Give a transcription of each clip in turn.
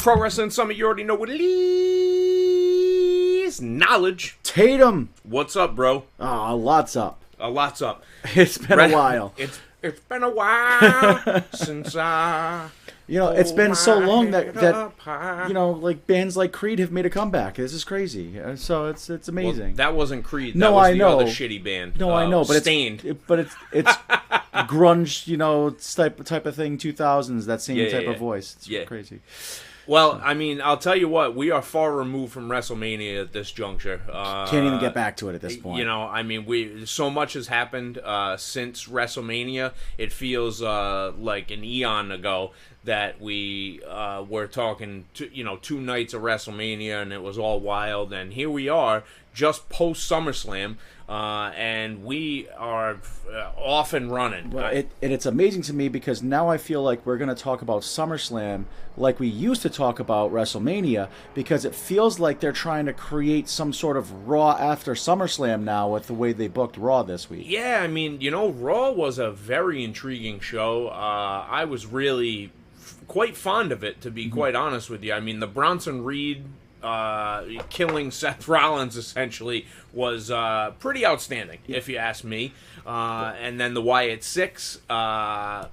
Pro Wrestling Summit, you already know what it is. Knowledge. Tatum. What's up, bro? Oh, lots up. Lots up. It's been a while. It's been a while since I... it's been so long that like bands like Creed have made a comeback. This is crazy. So it's amazing. Well, that wasn't Creed. No, that was I know. The other shitty band. No, I know, but Stained. it's grunge, type of thing. 2000s, that same type of voice. It's crazy. Well, I mean, I'll tell you what, we are far removed from WrestleMania at this juncture. Can't even get back to it at this point. I mean, so much has happened since WrestleMania. It feels like an eon ago that we were talking, 2 nights of WrestleMania, and it was all wild. And here we are, just post SummerSlam. And we are off and running. Well, it's amazing to me because now I feel like we're going to talk about SummerSlam like we used to talk about WrestleMania, because it feels like they're trying to create some sort of Raw after SummerSlam now with the way they booked Raw this week. Yeah, I mean, Raw was a very intriguing show. I was really quite fond of it, to be quite honest with you. I mean, the Bronson Reed killing Seth Rollins essentially was pretty outstanding, if you ask me. And then the Wyatt Six, I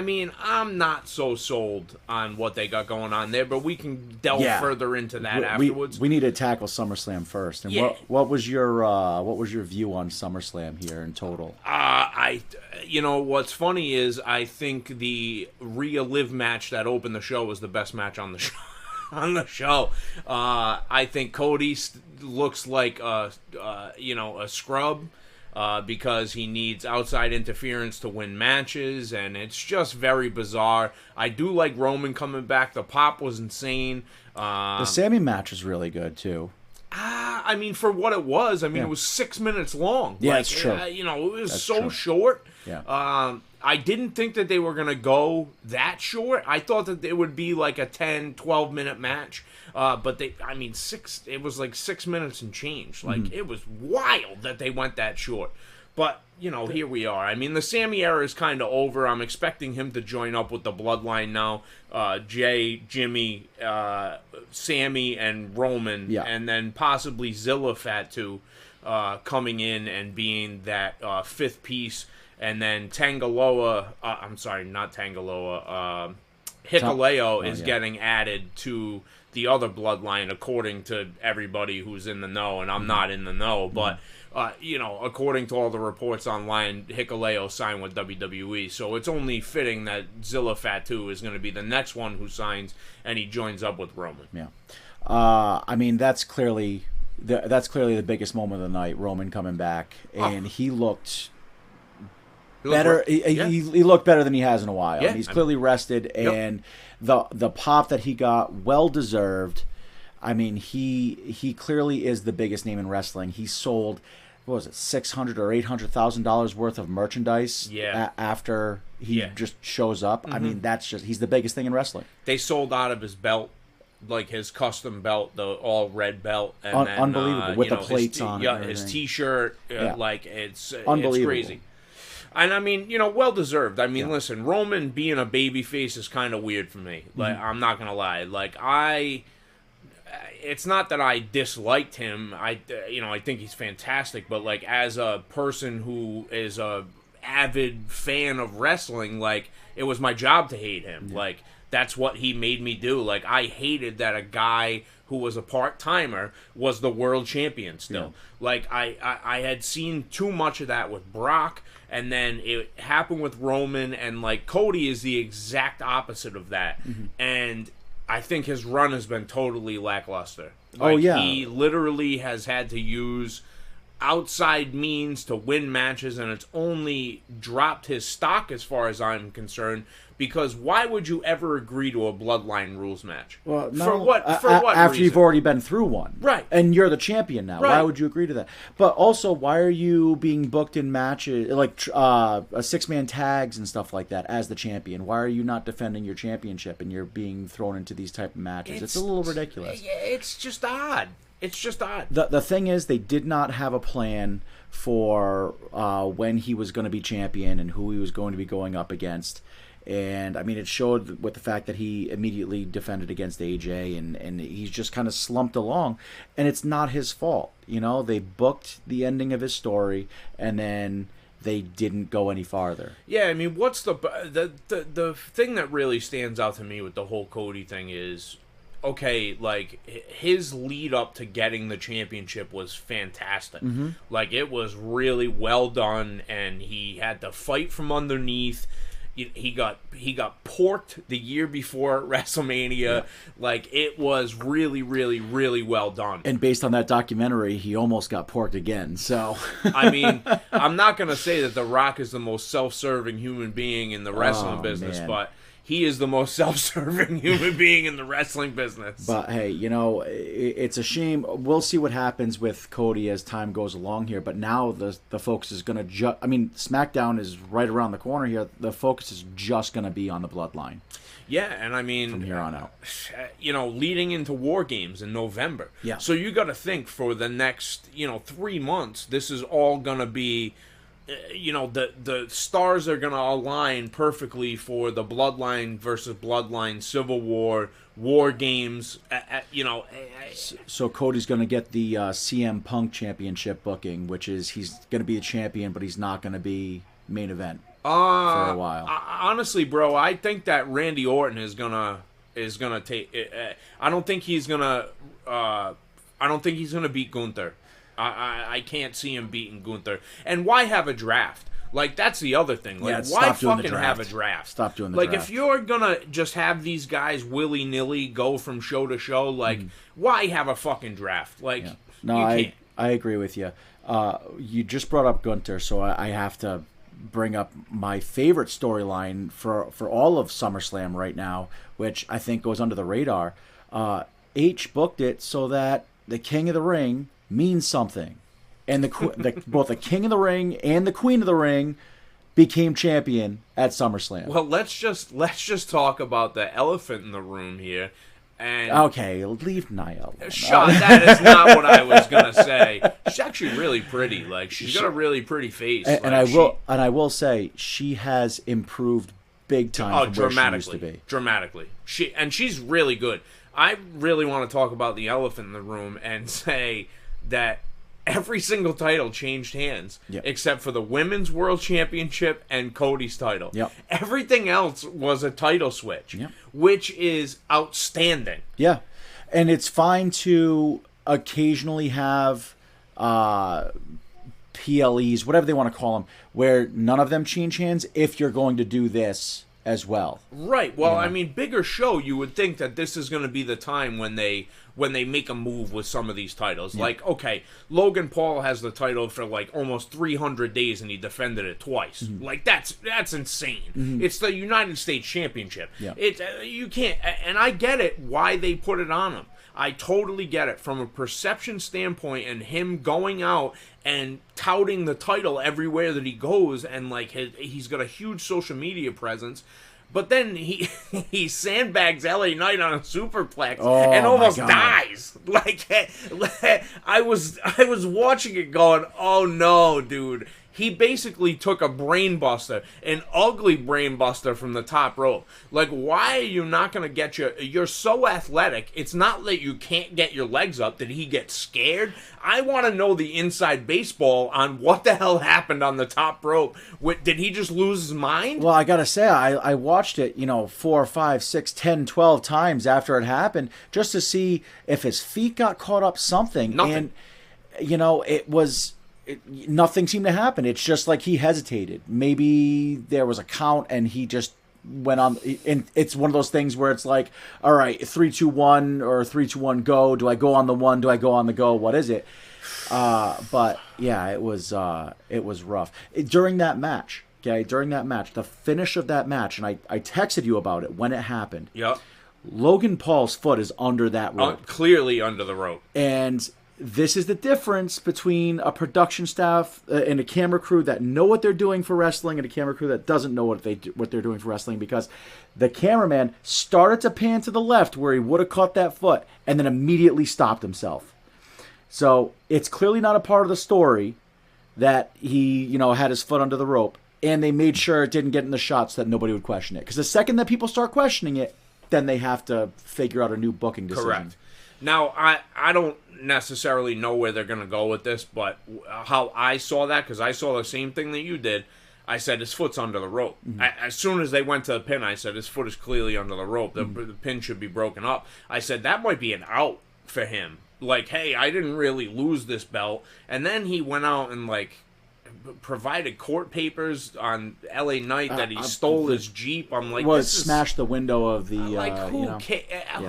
mean, I'm not so sold on what they got going on there, but we can delve further into that afterwards. We need to tackle SummerSlam first. And what was your view on SummerSlam here in total? What's funny is I think the Rhea Liv match that opened the show was the best match on the show. I think Cody looks like a scrub because he needs outside interference to win matches, and it's just very bizarre. I do like Roman coming back. The pop was insane. The Sammy match was really good too. I mean, for what it was, it was 6 minutes long. Yeah, that's true. It was short. Yeah. I didn't think that they were going to go that short. I thought that it would be like a 10, 12-minute match. But it was like 6 minutes and change. Like, it was wild that they went that short. But, here we are. I mean, the Sammy era is kind of over. I'm expecting him to join up with the Bloodline now. Jay, Jimmy, Sammy, and Roman. Yeah. And then possibly Zilla Fatu coming in and being that fifth piece. And then Hikuleo is getting added to the other Bloodline, according to everybody who's in the know, and I'm not in the know, but, according to all the reports online, Hikuleo signed with WWE, so it's only fitting that Zilla Fatu is going to be the next one who signs, and he joins up with Roman. Yeah. That's clearly the biggest moment of the night, Roman coming back, and he looked... better. He looked better than he has in a while. Yeah. He's clearly rested, and the pop that he got, well deserved. I mean, he clearly is the biggest name in wrestling. He sold, what was it, $600,000 or $800,000 worth of merchandise. After he just shows up. I mean, he's the biggest thing in wrestling. They sold out of his belt, like his custom belt, the all red belt, and then, unbelievable with the plates on. Yeah, his T-shirt, it's crazy. And I mean, well deserved. I mean, listen, Roman being a babyface is kind of weird for me. Like, I'm not gonna lie. Like, it's not that I disliked him. I think he's fantastic. But like, as a person who is a avid fan of wrestling, like, it was my job to hate him. Like, that's what he made me do. Like, I hated that a guy who was a part-timer was the world champion still. Like, I had seen too much of that with Brock, and then it happened with Roman, and like, Cody is the exact opposite of that. And I think his run has been totally lackluster. Like, he literally has had to use outside means to win matches, and it's only dropped his stock as far as I'm concerned, because why would you ever agree to a Bloodline rules match? Well, no, for what after reason? you've already been through one, right? And you're the champion now. Right. Why would you agree to that? But also, why are you being booked in matches like a 6-man tags and stuff like that as the champion? Why are you not defending your championship and you're being thrown into these type of matches? It's a little ridiculous. It's just odd. It's just odd. The thing is, they did not have a plan for when he was going to be champion and who he was going to be going up against. And I mean, it showed with the fact that he immediately defended against AJ, and he's just kind of slumped along, and it's not his fault. You know, they booked the ending of his story, and then they didn't go any farther. Yeah, I mean, what's the thing that really stands out to me with the whole Cody thing is, okay, like, his lead up to getting the championship was fantastic. Mm-hmm. Like, it was really well done, and he had to fight from underneath. He got porked the year before at WrestleMania. Yeah. Like, it was really, really, really well done. And based on that documentary, he almost got porked again. So, I mean, I'm not going to say that The Rock is the most self-serving human being in the wrestling business, but he is the most self-serving human being in the wrestling business. But hey, you know, it's a shame. We'll see what happens with Cody as time goes along here. But now the focus is going to I mean, SmackDown is right around the corner here. The focus is just going to be on the Bloodline. Yeah, and I mean, from here on out, you know, leading into War Games in November. Yeah. So you got to think for the next, 3 months, this is all going to be. You know, the stars are going to align perfectly for the Bloodline versus Bloodline Civil War, War Games, So Cody's going to get the CM Punk championship booking, which is he's going to be the champion, but he's not going to be main event for a while. Honestly, bro, I think that Randy Orton is gonna take. I don't think he's gonna beat Gunther. I can't see him beating Gunther. And why have a draft? Like, that's the other thing. Like, why fucking have a draft? Stop doing the draft. Like, if you're gonna just have these guys willy-nilly go from show to show, like, why have a fucking draft? Like, no, you can't. I agree with you. You just brought up Gunther, so I have to bring up my favorite storyline for all of SummerSlam right now, which I think goes under the radar. H booked it so that the King of the Ring means something, and both the King of the Ring and the Queen of the Ring became champion at SummerSlam. Well, let's just talk about the elephant in the room here. And okay, leave Nia alone. That is not what I was gonna say. She's actually really pretty. Like, she's got a really pretty face. And I will say she has improved big time from where she used to be. Dramatically. She's really good. I really want to talk about the elephant in the room and say that every single title changed hands except for the Women's World Championship and Cody's title. Yep. Everything else was a title switch, which is outstanding. Yeah, and it's fine to occasionally have PLEs, whatever they want to call them, where none of them change hands if you're going to do this as well. Right. Well, I mean, bigger show, you would think that this is going to be the time when they make a move with some of these titles. Yeah. Like, okay, Logan Paul has the title for like almost 300 days and he defended it twice. Mm-hmm. Like, that's insane. Mm-hmm. It's the United States Championship. Yeah. You can't, and I get it why they put it on him. I totally get it from a perception standpoint, and him going out and touting the title everywhere that he goes, and like he's got a huge social media presence. But then he sandbags LA Knight on a superplex and almost dies. Like, I was watching it going, oh no, dude. He basically took a brain buster, an ugly brain buster from the top rope. Like, why are you not going to get you're so athletic. It's not that you can't get your legs up. Did he get scared? I want to know the inside baseball on what the hell happened on the top rope. Did he just lose his mind? Well, I got to say, I watched it, 4, 5, 6, 10, 12 times after it happened just to see if his feet got caught up something. Nothing. And, it was... nothing seemed to happen. It's just like he hesitated. Maybe there was a count and he just went on. And it's one of those things where it's like, all right, 3, 2, 1 or 3, 2, 1, go. Do I go on the one? Do I go on the go? What is it? But yeah, it was rough. During that match, the finish of that match, and I texted you about it when it happened. Yep. Logan Paul's foot is under that rope. Clearly under the rope. And this is the difference between a production staff and a camera crew that know what they're doing for wrestling and a camera crew that doesn't know what they're doing for wrestling, because the cameraman started to pan to the left where he would have caught that foot and then immediately stopped himself. So it's clearly not a part of the story that he, had his foot under the rope. and they made sure it didn't get in the shot so that nobody would question it. Because the second that people start questioning it, then they have to figure out a new booking decision. Correct. Now, I don't necessarily know where they're going to go with this, but how I saw that, because I saw the same thing that you did, I said his foot's under the rope. Mm-hmm. As soon as they went to the pin, I said his foot is clearly under the rope. The pin should be broken up. I said that might be an out for him. Like, hey, I didn't really lose this belt. And then he went out and, like, provided court papers on LA Knight that he stole his Jeep. I'm like, this smashed the window of the. Like, who, you know,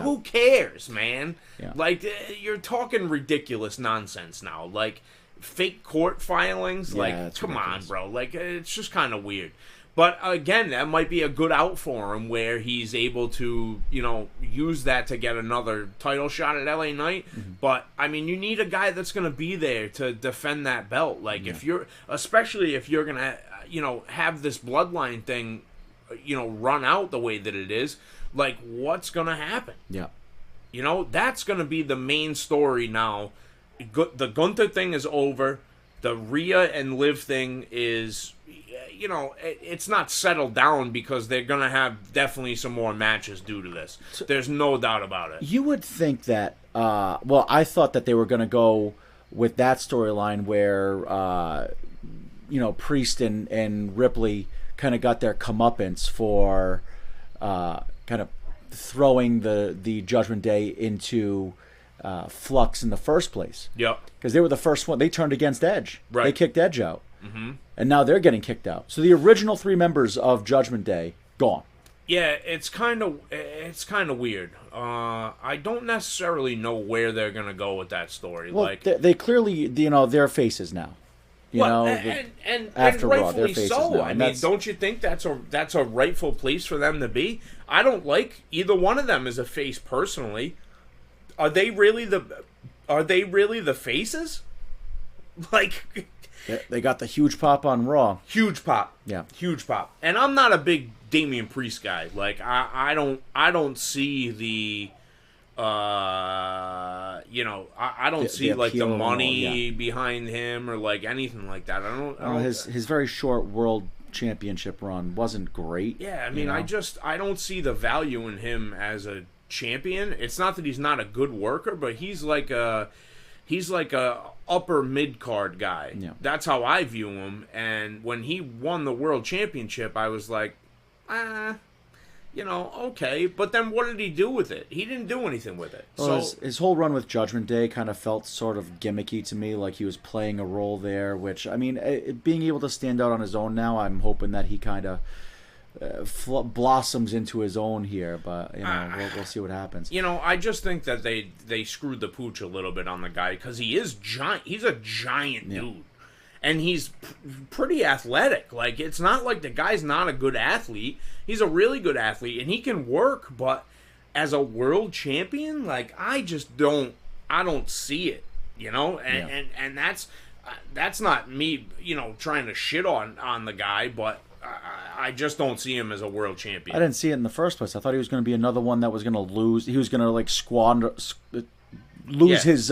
who cares, man? Yeah. Like, you're talking ridiculous nonsense now. Like, fake court filings. Yeah, like, come on, bro. Like, it's just kind of weird. But again, that might be a good out for him where he's able to, you know, use that to get another title shot at LA Knight. Mm-hmm. But, I mean, you need a guy that's going to be there to defend that belt. Like, if you're, especially if you're going to, you know, have this bloodline thing, you know, run out the way that it is, like, what's going to happen? Yeah. You know, that's going to be the main story now. The Gunther thing is over. The Rhea and Liv thing is, you know, it's not settled down because they're going to have definitely some more matches due to this. There's no doubt about it. You would think that, well, I thought that they were going to go with that storyline where, you know, Priest and Ripley kind of got their comeuppance for kind of throwing the Judgment Day into flux in the first place. Yep. Because they were the first one. They turned against Edge. Right. They kicked Edge out. Mm-hmm. And now they're getting kicked out. So the original 3 members of Judgment Day, gone. Yeah, it's kind of weird. I don't necessarily know where they're going to go with that story. Well, like they clearly, you know, they're faces now. You know, and after Raw, rightfully they're faces so. now. I mean, don't you think that's a rightful place for them to be? I don't like either one of them as a face personally. Are they really the faces? Like, they got the huge pop on Raw. Huge pop. Yeah. Huge pop. And I'm not a big Damian Priest guy. Like, I don't see the you know, I don't see like the money behind him or like anything like that. I don't his very short world championship run wasn't great. Yeah, I mean, you know? I don't see the value in him as a champion. It's not that he's not a good worker, but he's like a upper mid card guy. Yeah. That's how I view him. And when he won the world championship, I was like, you know, okay. But then what did he do with it? He didn't do anything with it. Well, so his whole run with Judgment Day kind of felt sort of gimmicky to me, like he was playing a role there. Which, I mean, being able to stand out on his own now, I'm hoping that he kind of blossoms into his own here, but you know, we'll see what happens. You know, I just think that they screwed the pooch a little bit on the guy because he is giant. He's a giant dude, and he's pretty athletic. Like, it's not like the guy's not a good athlete. He's a really good athlete, and he can work. But as a world champion, like, I don't see it. You know, and that's not me. You know, trying to shit on the guy, but I just don't see him as a world champion. I didn't see it in the first place. I thought he was going to be another one that was going to lose. He was going to like lose his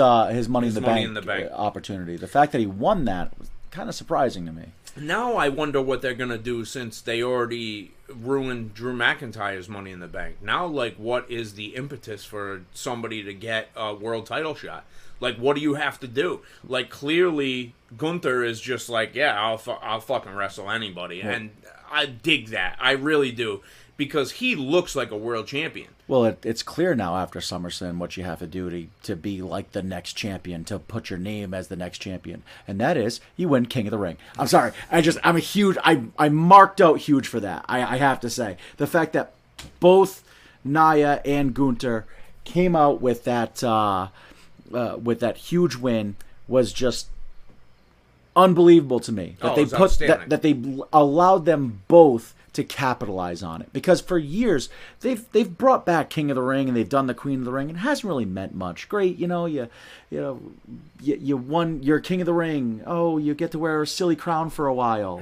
money in the bank opportunity. The fact that he won that was kind of surprising to me. Now I wonder what they're going to do since they already ruined Drew McIntyre's Money in the Bank. Now, like, what is the impetus for somebody to get a world title shot? Like, what do you have to do? Like, clearly, Gunther is just like, yeah, I'll fucking wrestle anybody. Yeah. And I dig that. I really do. Because he looks like a world champion. Well, it's clear now after SummerSlam what you have to do to be like the next champion, to put your name as the next champion. And that is, you win King of the Ring. I'm sorry. I marked out huge for that. I have to say. The fact that both Nia and Gunther came out with that huge win was just unbelievable to me. That they allowed them both to capitalize on it, because for years they've brought back King of the Ring and they've done the Queen of the Ring, and it hasn't really meant much. Great, you won your King of the Ring. Oh, you get to wear a silly crown for a while.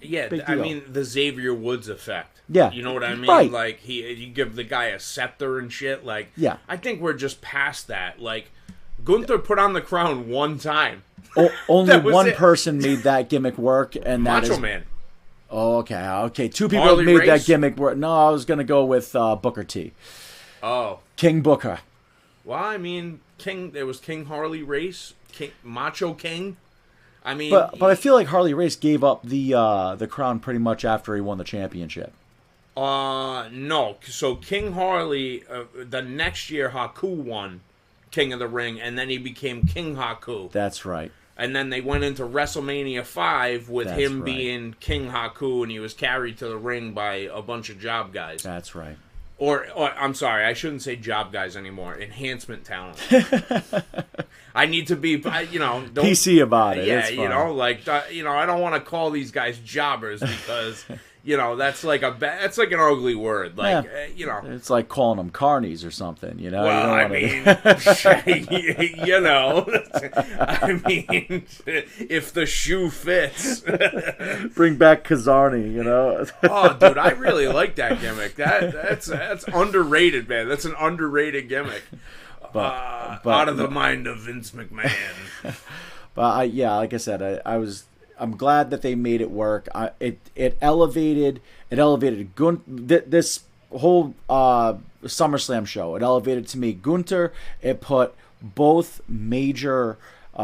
Yeah, I mean the Xavier Woods effect. Yeah, you know what I mean. Right. Like you give the guy a scepter and shit. Like, yeah, I think we're just past that. Like, Gunther put on the crown one time. Only one person made that gimmick work, and that Macho is Man. Oh, okay. Two people Harley made that Race? gimmick work. No, I was gonna go with Booker T. Oh. King Booker. Well, I mean, there was King Harley Race, Macho King. I mean, But I feel like Harley Race gave up the crown pretty much after he won the championship. No. So King Harley, the next year Haku won King of the Ring, and then he became King Haku. That's right. And then they went into WrestleMania 5 with That's him right. being King Haku, and he was carried to the ring by a bunch of job guys. That's right. Or I'm sorry, I shouldn't say job guys anymore. Enhancement talent. I need to be, don't, PC about it. Yeah, It's fine. I don't want to call these guys jobbers because, that's like that's like an ugly word. Like, It's like calling them carnies or something, you know? Well, I You mean, don't I mean, if the shoe fits. bring back Kazarni, you know? Oh, dude, I really like that gimmick. That's underrated, man. That's an underrated gimmick. But out of the mind of Vince McMahon. But like I said, I'm glad that they made it work. It elevated this whole SummerSlam show. It elevated to me Gunther. It put both major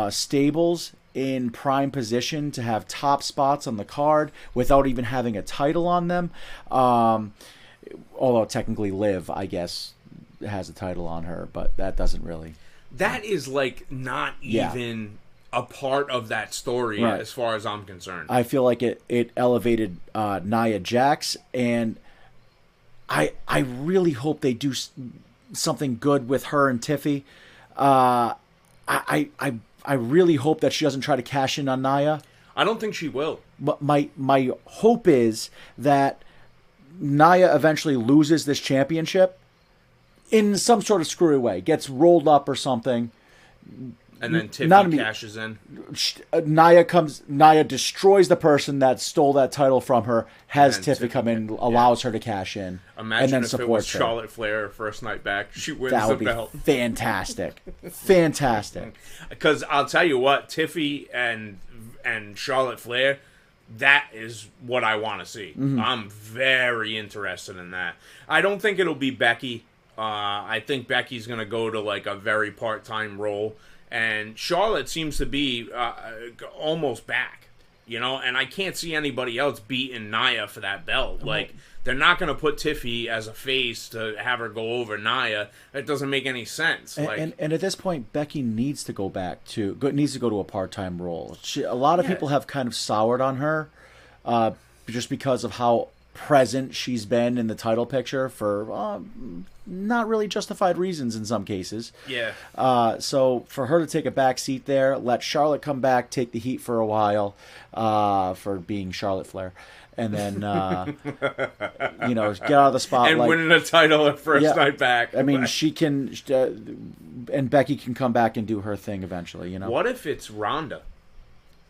stables in prime position to have top spots on the card without even having a title on them. Although technically Liv, I guess, has a title on her, but that doesn't really. That is like not even a part of that story, right, as far as I'm concerned. I feel like it elevated Nia Jax, and I really hope they do something good with her and Tiffy. I really hope that she doesn't try to cash in on Nia. I don't think she will. But my hope is that Nia eventually loses this championship in some sort of screwy way, gets rolled up or something. And then Tiffy cashes in. Nia destroys the person that stole that title from her, has Tiffy come in, allows her to cash in, Imagine and then if supports it was her. Charlotte Flair her first night back. She wins That would the be belt. fantastic. Fantastic. Because I'll tell you what, Tiffy and Charlotte Flair, that is what I want to see. Mm-hmm. I'm very interested in that. I don't think it'll be Becky. I think Becky's going to go to like a very part-time role. And Charlotte seems to be almost back, and I can't see anybody else beating Nia for that belt. Like, they're not going to put Tiffy as a face to have her go over Nia. It doesn't make any sense. And at this point, Becky needs to go to a part-time role. A lot of people have kind of soured on her just because of how present she's been in the title picture for not really justified reasons in some cases. Yeah. So for her to take a back seat there, let Charlotte come back, take the heat for a while for being Charlotte Flair, and then get out of the spotlight and winning a title at first night back. I mean, she can, and Becky can come back and do her thing eventually. What if it's Ronda?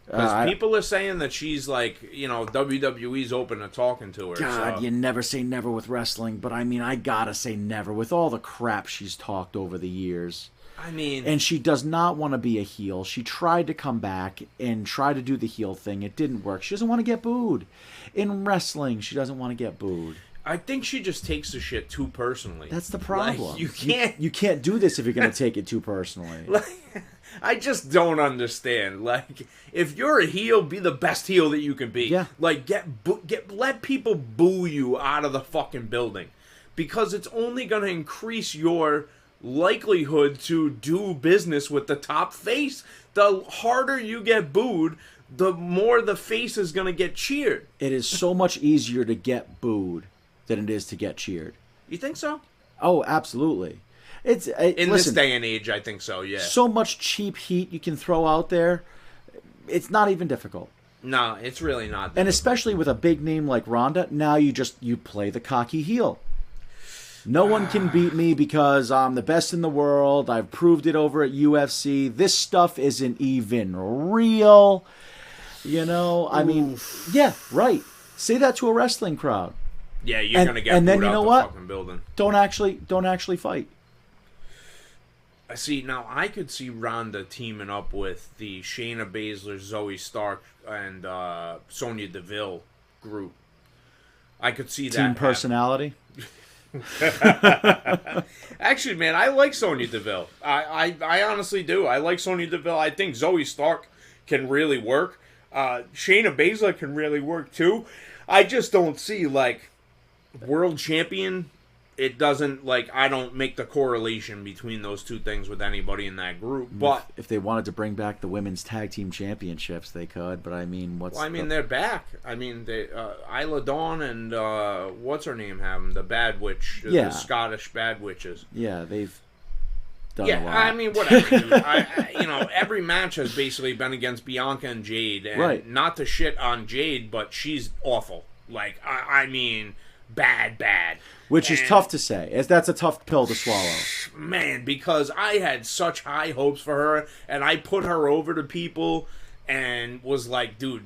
Because people are saying that she's like, WWE's open to talking to her. God, so. You never say never with wrestling, but I mean, I gotta say never with all the crap she's talked over the years. I mean... And she does not want to be a heel. She tried to come back and try to do the heel thing. It didn't work. She doesn't want to get booed. In wrestling, she doesn't want to get booed. I think she just takes the shit too personally. That's the problem. Like, you can't do this if you're going to take it too personally. I just don't understand. Like, if you're a heel, be the best heel that you can be. Yeah. Like, let people boo you out of the fucking building, because it's only going to increase your likelihood to do business with the top face. The harder you get booed, the more the face is going to get cheered. It is so much easier to get booed than it is to get cheered. You think so? Oh, absolutely. In this day and age, I think so, yeah. So much cheap heat you can throw out there. It's not even difficult. No, it's really not difficult. And especially with a big name like Ronda, now you play the cocky heel. No one can beat me because I'm the best in the world. I've proved it over at UFC. This stuff isn't even real. I mean, yeah, right. Say that to a wrestling crowd. Yeah, you're going to get booed out the fucking building. Don't actually fight. See, now I could see Ronda teaming up with the Shayna Baszler, Zoe Stark, and Sonya Deville group. I could see that. Team personality. Actually, man, I like Sonya Deville. I honestly do. I like Sonya Deville. I think Zoe Stark can really work. Shayna Baszler can really work too. I just don't see, like, world champion. It doesn't, like, I don't make the correlation between those two things with anybody in that group. But if they wanted to bring back the women's tag team championships, they could. But I mean, they're back. I mean, they Isla Dawn and what's her name have them? The Bad Witch, the Scottish Bad Witches. Yeah, they've done a lot. I mean, whatever, dude. Every match has basically been against Bianca and Jade, and right. Not to shit on Jade, but she's awful. Like, I mean, bad. Which is tough to say. That's a tough pill to swallow. Man, because I had such high hopes for her, and I put her over to people and was like, dude,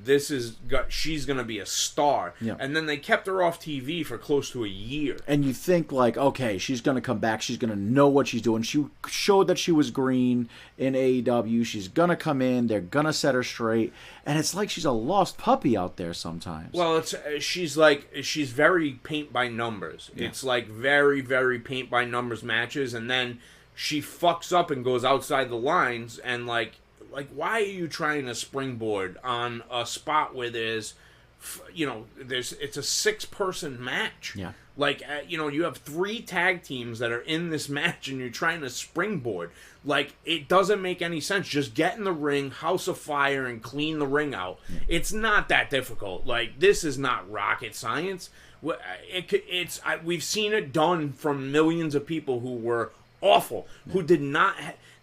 she's going to be a star. Yeah. And then they kept her off TV for close to a year. And you think, like, okay, she's going to come back. She's going to know what she's doing. She showed that she was green in AEW. She's going to come in. They're going to set her straight. And it's like she's a lost puppy out there sometimes. Well, she's very paint by numbers. Yeah. It's like very, very paint by numbers matches. And then she fucks up and goes outside the lines and, like, why are you trying to springboard on a spot where it's a 6-person match? Yeah. Like, you have 3 tag teams that are in this match and you're trying to springboard. Like, it doesn't make any sense. Just get in the ring, House of Fire, and clean the ring out. Yeah. It's not that difficult. Like, this is not rocket science. We've seen it done from millions of people who were awful, who did not...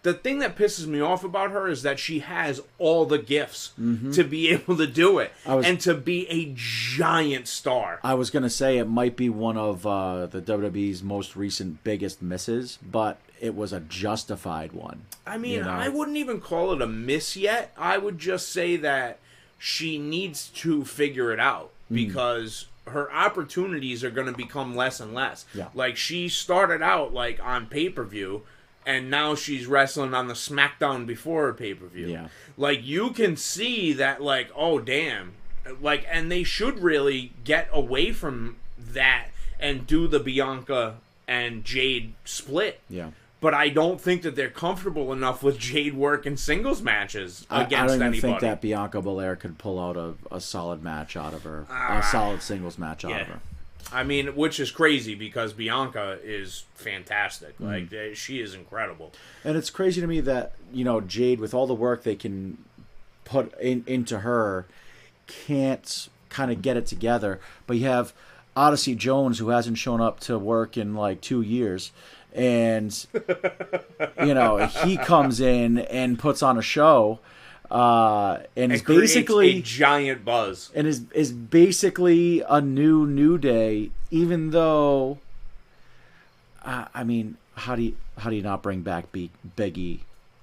The thing that pisses me off about her is that she has all the gifts to be able to do it and to be a giant star. I was going to say it might be one of the WWE's most recent biggest misses, but it was a justified one. I mean, I wouldn't even call it a miss yet. I would just say that she needs to figure it out because her opportunities are going to become less and less. Yeah. Like, she started out, like, on pay-per-view, and now she's wrestling on the SmackDown before her pay-per-view. Yeah. Like, you can see that, like, oh, damn. Like, and they should really get away from that and do the Bianca and Jade split. Yeah. But I don't think that they're comfortable enough with Jade working singles matches against anybody. I don't even think that Bianca Belair could pull out a solid match out of her. A solid singles match out of her. I mean, which is crazy because Bianca is fantastic. Like, she is incredible. And it's crazy to me that, Jade, with all the work they can put into her, can't kind of get it together. But you have Odyssey Jones, who hasn't shown up to work in, like, 2 years. And, he comes in and puts on a show. And is basically a giant buzz, and is basically a new day. Even though, I mean, how do you not bring back Big E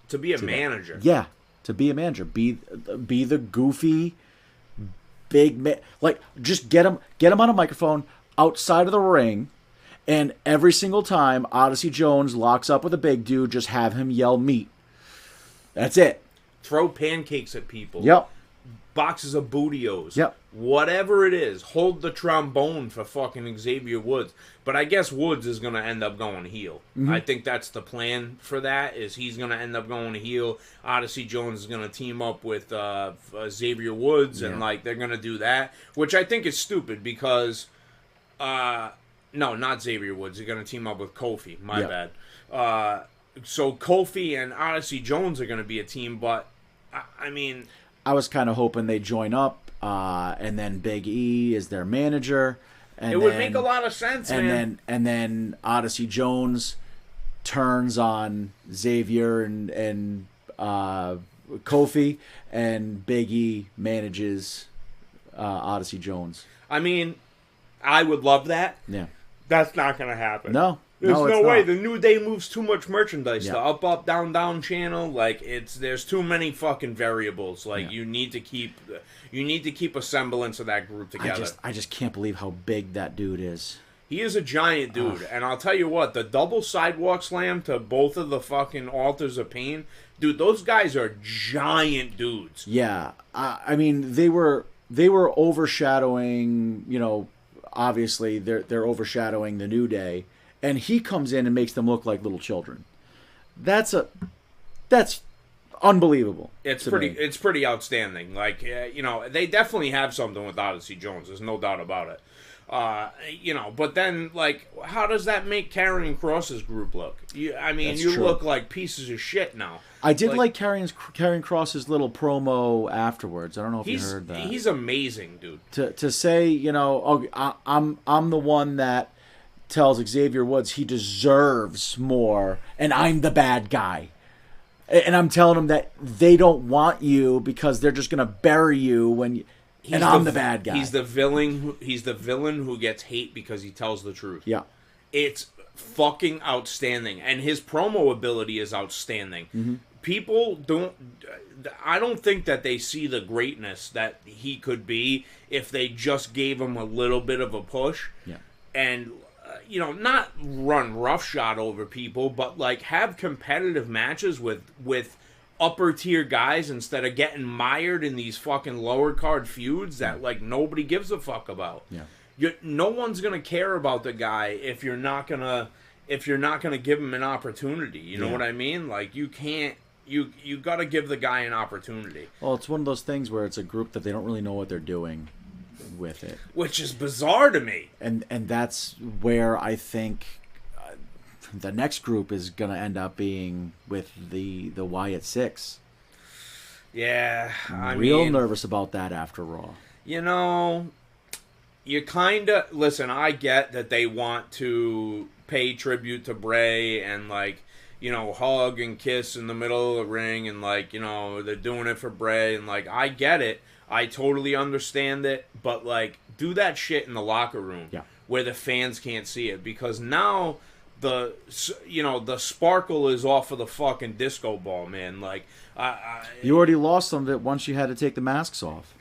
to be a manager? Yeah, to be a manager, be the goofy big man. Like, just get him on a microphone outside of the ring. And every single time Odyssey Jones locks up with a big dude, just have him yell meat. That's it. Throw pancakes at people. Yep. Boxes of Bootios. Yep. Whatever it is. Hold the trombone for fucking Xavier Woods. But I guess Woods is going to end up going heel. Mm-hmm. I think that's the plan for that, is he's going to end up going heel. Odyssey Jones is going to team up with Xavier Woods, and, like, they're going to do that. Which I think is stupid because... No, not Xavier Woods. They're going to team up with Kofi. My bad. So Kofi and Odyssey Jones are going to be a team, but, I mean... I was kind of hoping they'd join up, and then Big E is their manager. And it would make a lot of sense, man. And then Odyssey Jones turns on Xavier and Kofi, and Big E manages Odyssey Jones. I mean, I would love that. Yeah. That's not going to happen. No. There's no way. Not. The New Day moves too much merchandise. The up, down channel. Like, there's too many fucking variables. Like, you need to keep a semblance of that group together. I just can't believe how big that dude is. He is a giant dude, and I'll tell you what, the double sidewalk slam to both of the fucking Altars of Pain, dude, those guys are giant dudes. Yeah, I mean, they were they were overshadowing, obviously they're overshadowing the New Day, and he comes in and makes them look like little children. That's unbelievable. It's pretty outstanding. Like, they definitely have something with Odyssey Jones. There's no doubt about it. But then, like, how does that make Karrion Kross's group look? You true. look like pieces of shit now. I did like Karrion Kross's little promo afterwards. I don't know if you heard that. He's amazing, dude. To say, I'm the one that tells Xavier Woods he deserves more, and I'm the bad guy. And I'm telling him that they don't want you because they're just going to bury you when and I'm the bad guy. He's the villain. He's the villain who gets hate because he tells the truth. Yeah, it's fucking outstanding, and his promo ability is outstanding. Mm-hmm. People I don't think that they see the greatness that he could be if they just gave him a little bit of a push. Yeah, and not run roughshod over people, but like have competitive matches with upper tier guys instead of getting mired in these fucking lower card feuds that like nobody gives a fuck about. Yeah, no one's gonna care about the guy if you're not gonna give him an opportunity. You know what I mean? Like you can't. You got to give the guy an opportunity. Well, it's one of those things where it's a group that they don't really know what they're doing with it, which is bizarre to me. And that's where I think the next group is going to end up being with the Wyatt Six. Yeah, I'm real nervous about that after Raw. You kind of listen. I get that they want to pay tribute to Bray and like. Hug and kiss in the middle of the ring, and like, they're doing it for Bray, and like, I get it. I totally understand it, but like, do that shit in the locker room where the fans can't see it, because now the sparkle is off of the fucking disco ball, man. Like, you already lost some of it once you had to take the masks off.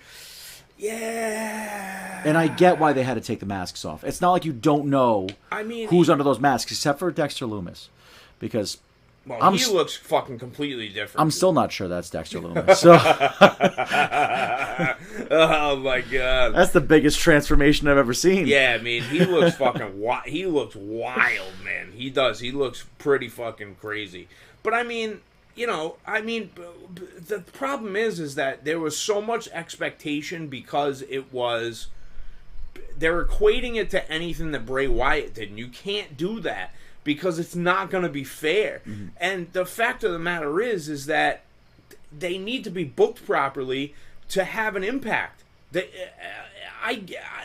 Yeah. And I get why they had to take the masks off. It's not like you don't know who's under those masks, except for Dexter Lumis. Because he looks fucking completely different. I'm still not sure that's Dexter Lumis. So. Oh my god, that's the biggest transformation I've ever seen. Yeah, he looks fucking he looks wild, man. He does. He looks pretty fucking crazy. But the problem is that there was so much expectation because they're equating it to anything that Bray Wyatt did, and you can't do that. Because it's not going to be fair. Mm-hmm. And the fact of the matter is that they need to be booked properly to have an impact.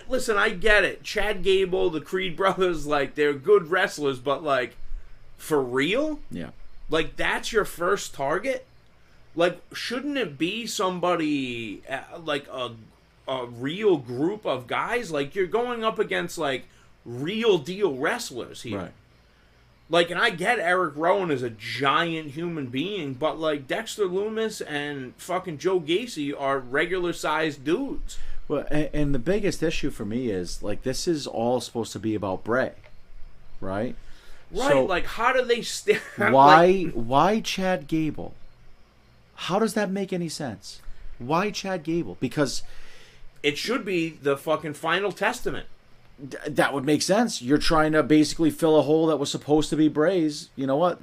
Listen, I get it. Chad Gable, the Creed brothers, like, they're good wrestlers, but, like, for real? Yeah. Like, that's your first target? Like, shouldn't it be somebody, like, a real group of guys? Like, you're going up against, like, real deal wrestlers here. Right. Like, and I get Eric Rowan is a giant human being, but, like, Dexter Lumis and fucking Joe Gacy are regular-sized dudes. Well, and the biggest issue for me is, like, this is all supposed to be about Bray, right? Right, so, like, how do they why Chad Gable? How does that make any sense? Why Chad Gable? Because it should be the fucking Final Testament. That would make sense. You're trying to basically fill a hole that was supposed to be Bray's. You know what?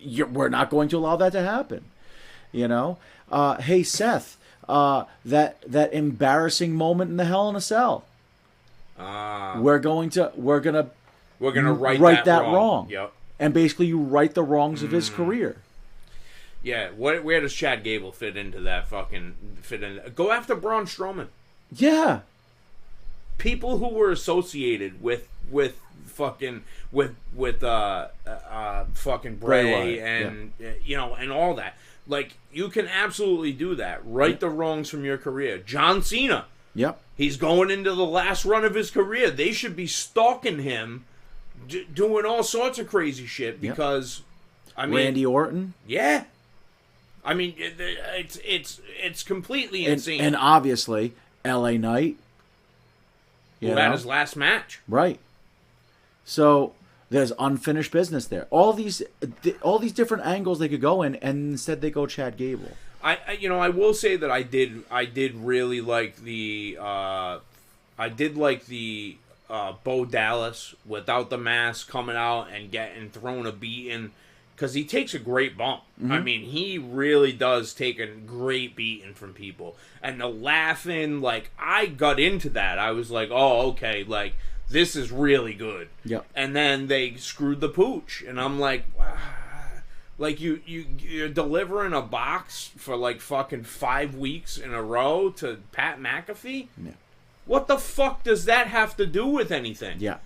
We're not going to allow that to happen. Hey Seth, that embarrassing moment in the Hell in a Cell. We're gonna right that wrong. Yep. And basically, you right the wrongs of his career. Yeah. Where does Chad Gable fit into that? Go after Braun Strowman. Yeah. People who were associated with fucking Bray and and all that. Like, you can absolutely do that. Right the wrongs from your career. John Cena. Yep. He's going into the last run of his career. They should be stalking him, doing all sorts of crazy shit because Randy Orton. Yeah. It's completely insane. And obviously LA Knight. Who had his last match. Right. So there's unfinished business there. All these different angles they could go in, and instead they go Chad Gable. I will say that I did really like the Bo Dallas without the mask coming out and getting thrown a beating, because he takes a great bump. I mean, he really does take a great beating from people. And the laughing, like, I got into that. I was like, oh, okay, like, this is really good. Yep. And then they screwed the pooch, and I'm like, like, you're delivering a box for, like, fucking 5 weeks in a row to Pat McAfee? Yeah. What the fuck does that have to do with anything? Yeah,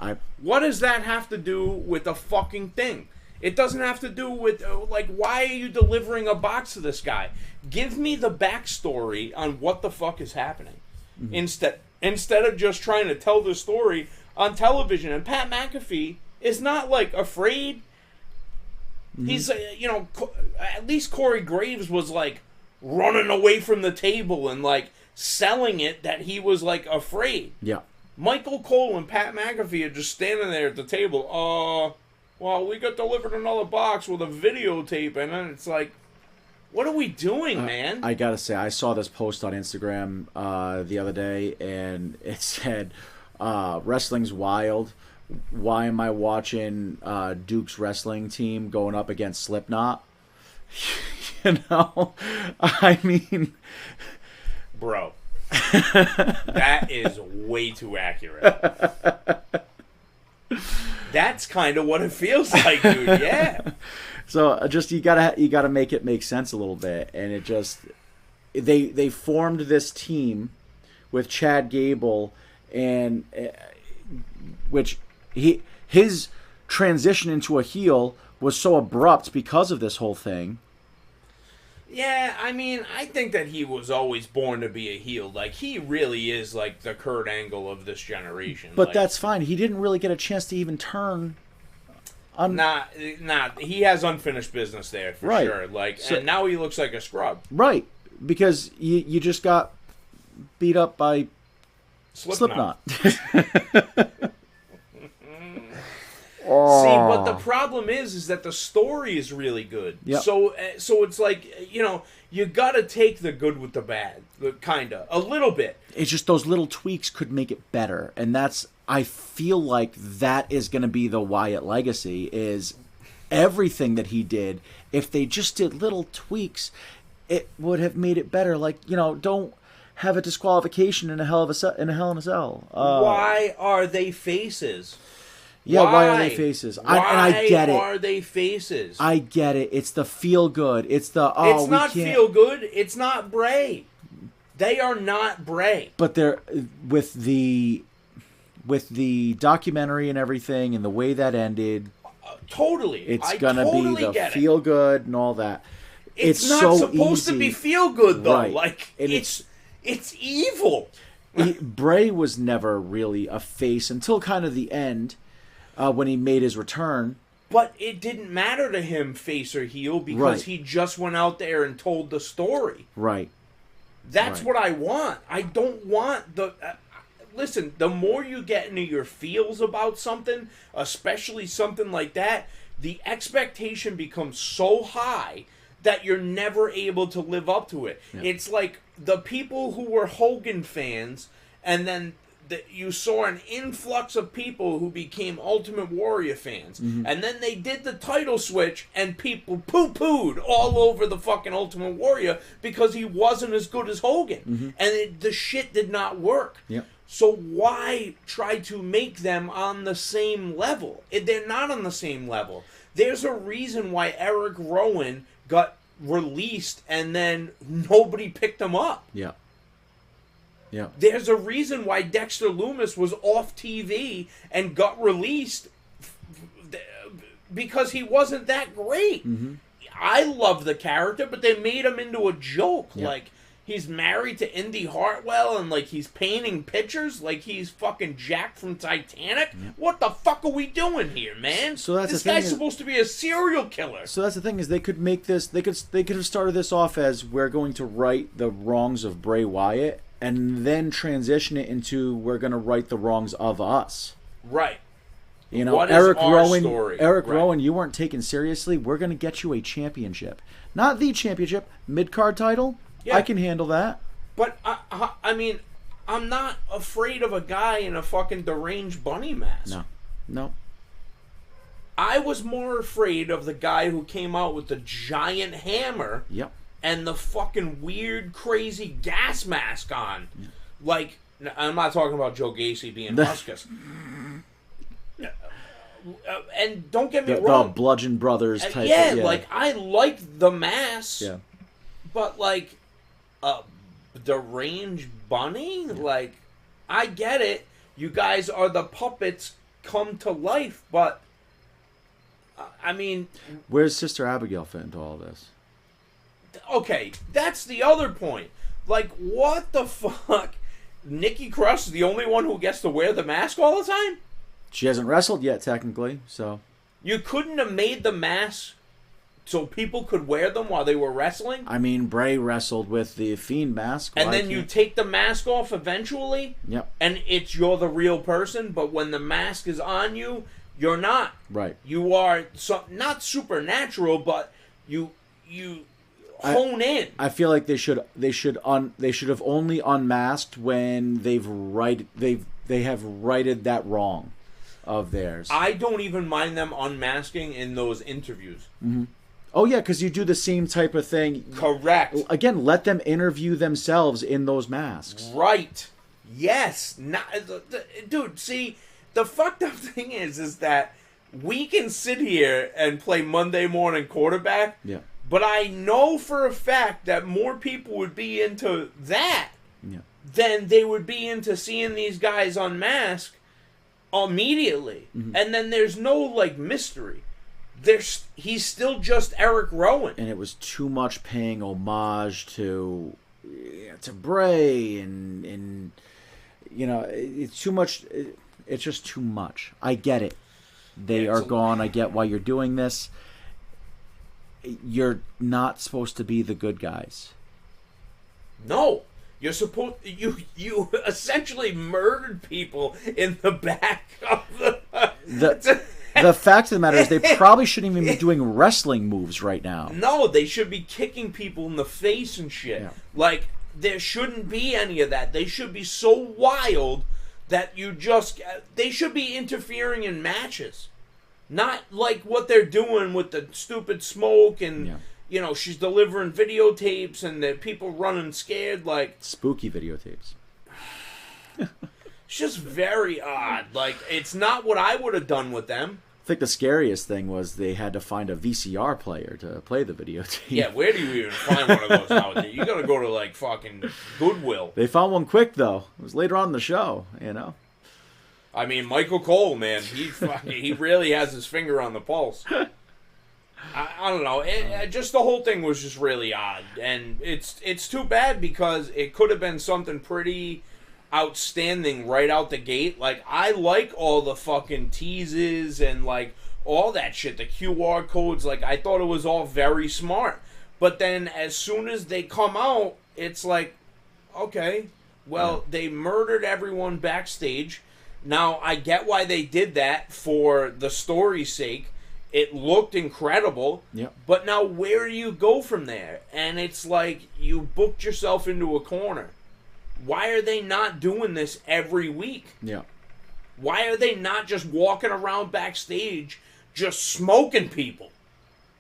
What does that have to do with a fucking thing? It doesn't have to do with, like, why are you delivering a box to this guy? Give me the backstory on what the fuck is happening. Instead of just trying to tell the story on television. And Pat McAfee is not, like, afraid. He's, at least Corey Graves was, like, running away from the table and, like, selling it that he was, like, afraid. Yeah. Michael Cole and Pat McAfee are just standing there at the table. Well, we got delivered another box with a videotape in it. It's like, what are we doing, man? I gotta say, I saw this post on Instagram the other day, and it said, wrestling's wild. Why am I watching Duke's wrestling team going up against Slipknot? I mean... Bro, that is way too accurate. That's kind of what it feels like, dude. Yeah. So just you gotta make it make sense a little bit, and it just they formed this team with Chad Gable, and which his transition into a heel was so abrupt because of this whole thing. Yeah, I mean, I think that he was always born to be a heel. Like, he really is, like, the Kurt Angle of this generation. But like, that's fine. He didn't really get a chance to even turn. Nah, he has unfinished business there, for sure. Like, and now he looks like a scrub. Right, because you just got beat up by Slipknot. See, but the problem is that the story is really good. Yep. So it's like, you gotta take the good with the bad, kinda, a little bit. It's just those little tweaks could make it better, and I feel like that is going to be the Wyatt legacy, is everything that he did. If they just did little tweaks, it would have made it better. Like, don't have a disqualification in a Hell in a Cell. Why are they faces? Yeah, why are they faces? I get it. Why are they faces? I get it. It's the feel good. It's the It's not feel good. It's not Bray. They are not Bray. But they're with the documentary and everything, and the way that ended. Totally, it's gonna be the feel good and all that. It's not so supposed easy. to be feel good though. Right. Like, and it's evil. Bray was never really a face until kind of the end. When he made his return. But it didn't matter to him, face or heel, because he just went out there and told the story. Right. That's what I want. I don't want the... listen, the more you get into your feels about something, especially something like that, the expectation becomes so high that you're never able to live up to it. Yeah. It's like the people who were Hogan fans, and then... you saw an influx of people who became Ultimate Warrior fans. Mm-hmm. And then they did the title switch, and people poo-pooed all over the fucking Ultimate Warrior because he wasn't as good as Hogan. Mm-hmm. And the shit did not work. Yep. So why try to make them on the same level? They're not on the same level. There's a reason why Eric Rowan got released and then nobody picked him up. Yeah. Yeah. There's a reason why Dexter Lumis was off TV and got released because he wasn't that great. Mm-hmm. I love the character, but they made him into a joke. Yeah. Like, he's married to Indy Hartwell and, like, he's painting pictures like he's fucking Jack from Titanic. Yeah. What the fuck are we doing here, man? So that's this guy's supposed to be a serial killer. So that's the thing, is they could make this, they could have started this off as, we're going to right the wrongs of Bray Wyatt, and then transition it into, we're going to right the wrongs of us. Right. You know, what is Eric our Rowan. story? Eric Right. Rowan, you weren't taken seriously. We're going to get you a championship, not the championship, mid-card title. Yeah. I can handle that. But I mean, I'm not afraid of a guy in a fucking deranged bunny mask. No. I was more afraid of the guy who came out with the giant hammer. Yep. And the fucking weird, crazy gas mask on. Like, I'm not talking about Joe Gacy being Huskus. And don't get me wrong. The Bludgeon Brothers type. Yeah, like, I like the mask. Yeah. But, like, deranged bunny? Yeah. Like, I get it. You guys are the puppets come to life, but, I mean... Where's Sister Abigail fit into all this? Okay, that's the other point. Like, what the fuck? Nikki Cross is the only one who gets to wear the mask all the time? She hasn't wrestled yet, technically, so... You couldn't have made the mask so people could wear them while they were wrestling? I mean, Bray wrestled with the Fiend mask. And then you take the mask off eventually? Yep. And you're the real person, but when the mask is on you, you're not. Right. You are not supernatural, but you hone in. I feel like they should have only unmasked when they have righted that wrong of theirs. I don't even mind them unmasking in those interviews. Mm-hmm. Oh yeah, because you do the same type of thing. Correct. Again, let them interview themselves in those masks. Right. Yes. Dude, see, the fucked up thing is that we can sit here and play Monday morning quarterback. Yeah. But I know for a fact that more people would be into that than they would be into seeing these guys unmasked immediately. Mm-hmm. And then there's no, like, mystery. He's still just Eric Rowan. And it was too much paying homage to Bray and you know, it's too much. It's just too much. I get it. They are gone. I get why you're doing this. You're not supposed to be the good guys. No, you're supposed. You essentially murdered people in the back of the fact of the matter is they probably shouldn't even be doing wrestling moves right now. No, they should be kicking people in the face and shit. Yeah. Like, there shouldn't be any of that. They should be so wild that they should be interfering in matches. Not like what they're doing with the stupid smoke and, you know, she's delivering videotapes and the people running scared like... Spooky videotapes. It's just very odd. Like, it's not what I would have done with them. I think the scariest thing was they had to find a VCR player to play the videotape. Yeah, where do you even find one of those nowadays? You gotta go to, like, fucking Goodwill. They found one quick, though. It was later on in the show, you know? I mean, Michael Cole, man, he really has his finger on the pulse. I don't know. Just the whole thing was just really odd. And it's too bad because it could have been something pretty outstanding right out the gate. Like, I like all the fucking teases and, like, all that shit. The QR codes, like, I thought it was all very smart. But then as soon as they come out, it's like, okay, well, they murdered everyone backstage. Now, I get why they did that for the story's sake. It looked incredible. Yep. But now where do you go from there? And it's like you booked yourself into a corner. Why are they not doing this every week? Yeah. Why are they not just walking around backstage just smoking people?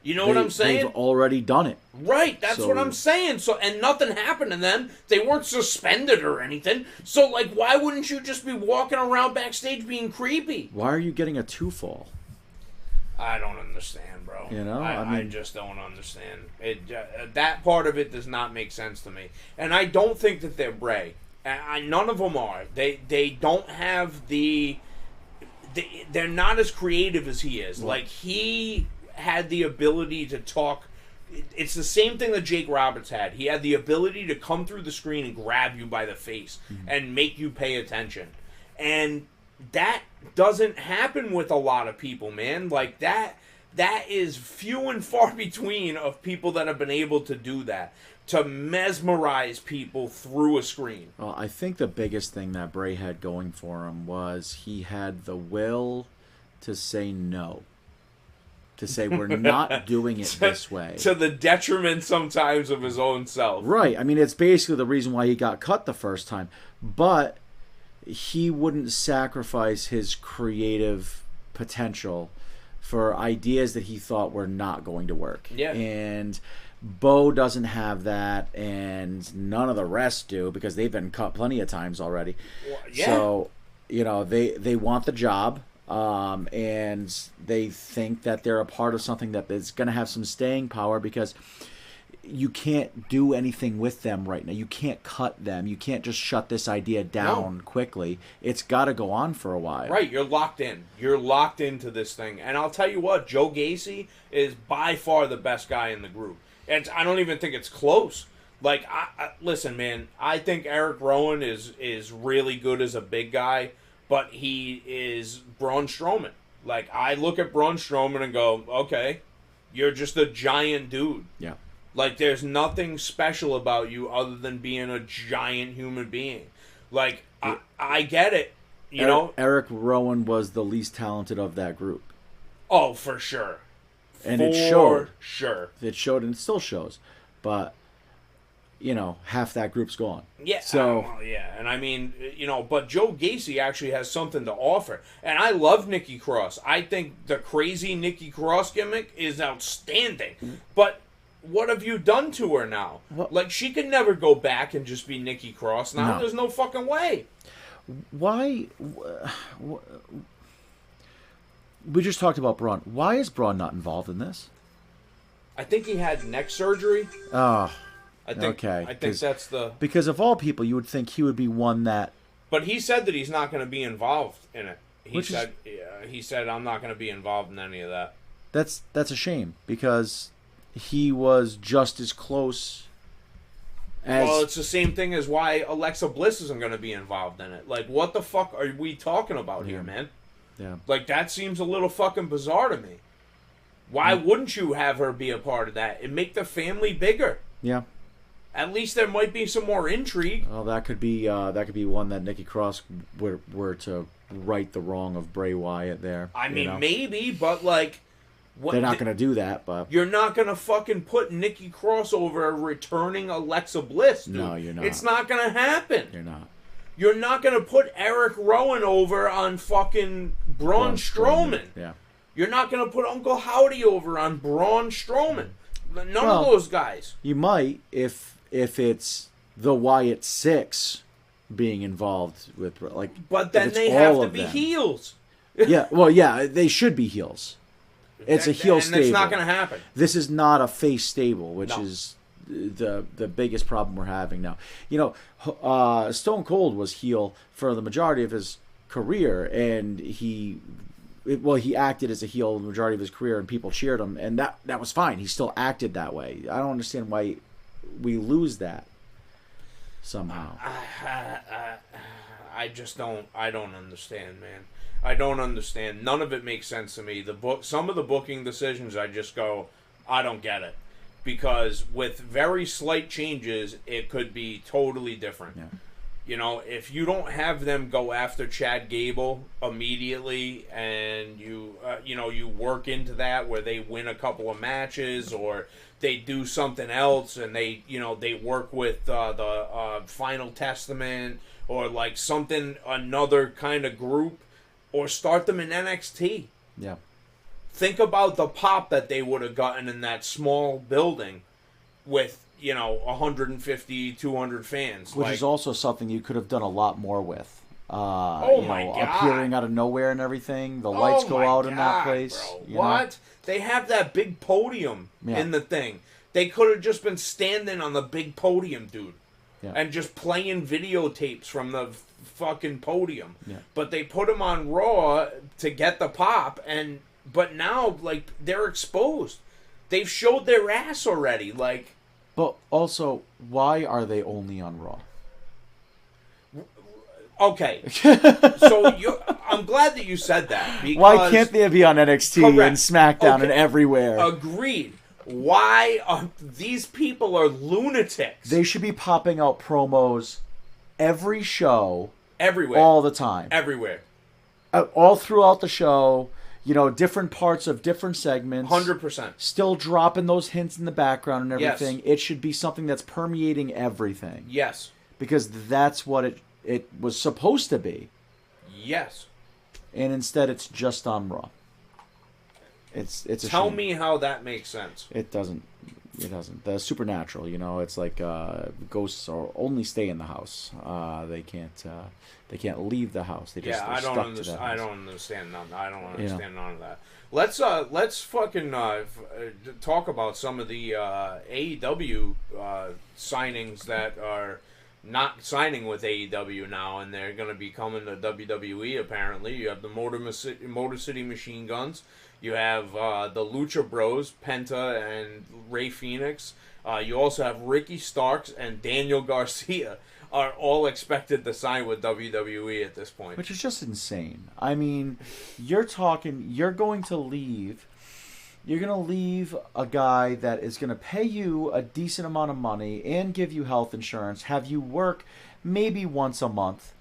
You know what I'm saying? They've already done it. Right, that's what I'm saying. So, and nothing happened to them. They weren't suspended or anything. So, like, why wouldn't you just be walking around backstage being creepy? Why are you getting a 2-fall? I don't understand, bro. You know, I just don't understand. That part of it does not make sense to me. And I don't think that they're Bray. None of them are. They don't have they're not as creative as he is. Like, he had the ability to talk. It's the same thing that Jake Roberts had. He had the ability to come through the screen and grab you by the face and make you pay attention. And that doesn't happen with a lot of people, man. Like, that is few and far between of people that have been able to do that, to mesmerize people through a screen. Well, I think the biggest thing that Bray had going for him was he had the will, to say no. To say we're not doing it this way. To the detriment sometimes of his own self. Right. I mean, it's basically the reason why he got cut the first time. But he wouldn't sacrifice his creative potential for ideas that he thought were not going to work. Yeah. And Bo doesn't have that, and none of the rest do, because they've been cut plenty of times already. Well, yeah. So, they want the job, and they think that they're a part of something that is going to have some staying power, because you can't do anything with them right now. You can't cut them. You can't just shut this idea down quickly. It's got to go on for a while. Right, you're locked in. You're locked into this thing. And I'll tell you what, Joe Gacy is by far the best guy in the group. And I don't even think it's close. Like, listen, man, I think Eric Rowan is really good as a big guy, but he is Braun Strowman. Like, I look at Braun Strowman and go, okay, you're just a giant dude. Yeah. Like, there's nothing special about you other than being a giant human being. Like, I get it, you know? Eric Rowan was the least talented of that group. Oh, for sure. And it showed. Sure. It showed, and it still shows. But, half that group's gone. Yeah. So, yeah. And I mean, but Joe Gacy actually has something to offer. And I love Nikki Cross. I think the crazy Nikki Cross gimmick is outstanding. But what have you done to her now? Like, she could never go back and just be Nikki Cross now. No. There's no fucking way. Why? We just talked about Braun. Why is Braun not involved in this? I think he had neck surgery. Oh, I think that's the... Because of all people, you would think he would be one that... But he said that he's not going to be involved in it. He said, I'm not going to be involved in any of that. That's a shame, because he was just as close as... Well, it's the same thing as why Alexa Bliss isn't going to be involved in it. Like, what the fuck are we talking about here, man? Yeah. Like, that seems a little fucking bizarre to me. Why wouldn't you have her be a part of that and make the family bigger? Yeah. At least there might be some more intrigue. Well, that could be one that Nikki Cross were to right the wrong of Bray Wyatt there. I mean, maybe, but like... They're not going to do that, but... You're not going to fucking put Nikki Cross over returning Alexa Bliss, dude. No, you're not. It's not going to happen. You're not. You're not going to put Eric Rowan over on fucking Braun Strowman. Yeah. You're not going to put Uncle Howdy over on Braun Strowman. None of those guys. You might if it's the Wyatt Six being involved with, like... But then they have to be heels. Yeah, well, yeah, they should be heels. It's a heel stable. And it's not going to happen. This is not a face stable, which is the biggest problem we're having now. Stone Cold was heel for the majority of his career, and he acted as a heel the majority of his career, and people cheered him, and that was fine. He still acted that way. I don't understand why we lose that somehow. I don't understand, man. I don't understand. None of it makes sense to me. Some of the booking decisions, I just go, I don't get it. Because with very slight changes, it could be totally different. Yeah. If you don't have them go after Chad Gable immediately, and you work into that where they win a couple of matches, or they do something else, and they work with the Final Testament, or like another kind of group, or start them in NXT. Yeah. Think about the pop that they would have gotten in that small building with, 150, 200 fans. Which is also something you could have done a lot more with. My God. Appearing out of nowhere and everything. The lights go out in that place. Bro. What? They have that big podium in the thing. They could have just been standing on the big podium, dude. Yeah. And just playing videotapes from the fucking podium. Yeah. But they put them on Raw to get the pop, but now, like, they're exposed. They've showed their ass already, like... But also, why are they only on Raw? Okay. So, I'm glad that you said that. Because, why can't they be on NXT and SmackDown and everywhere? Agreed. Why are... These people are lunatics. They should be popping out promos every show... Everywhere. All the time. Everywhere. All throughout the show... different parts of different segments. 100%. Still dropping those hints in the background and everything. Yes. It should be something that's permeating everything. Yes. Because that's what it was supposed to be. Yes. And instead it's just on Raw. It's a Tell shame. me how that makes sense. It doesn't. The supernatural, it's like ghosts only stay in the house. They can't leave the house. They just I don't understand. I don't understand none. I don't understand none of that. Let's fucking talk about some of the AEW signings that are not signing with AEW now, and they're going to be coming to WWE. Apparently, you have the Motor City Machine Guns. You have the Lucha Bros, Penta and Rey Fenix. You also have Ricky Starks and Daniel Garcia are all expected to sign with WWE at this point. Which is just insane. I mean, you're going to leave a guy that is going to pay you a decent amount of money and give you health insurance, have you work maybe once a month,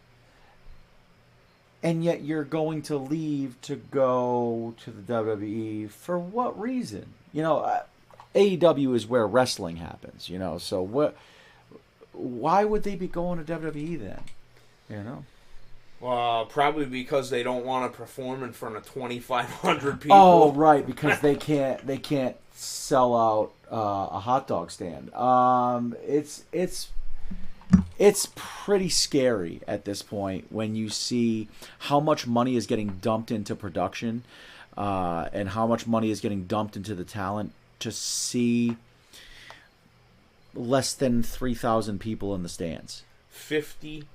and yet you're going to leave to go to the WWE for what reason? AEW is where wrestling happens, so why would they be going to WWE then? Probably because they don't want to perform in front of 2,500 people. Oh, right, because they can't sell out a hot dog stand. It's pretty scary at this point when you see how much money is getting dumped into production, and how much money is getting dumped into the talent to see less than 3,000 people in the stands. 55%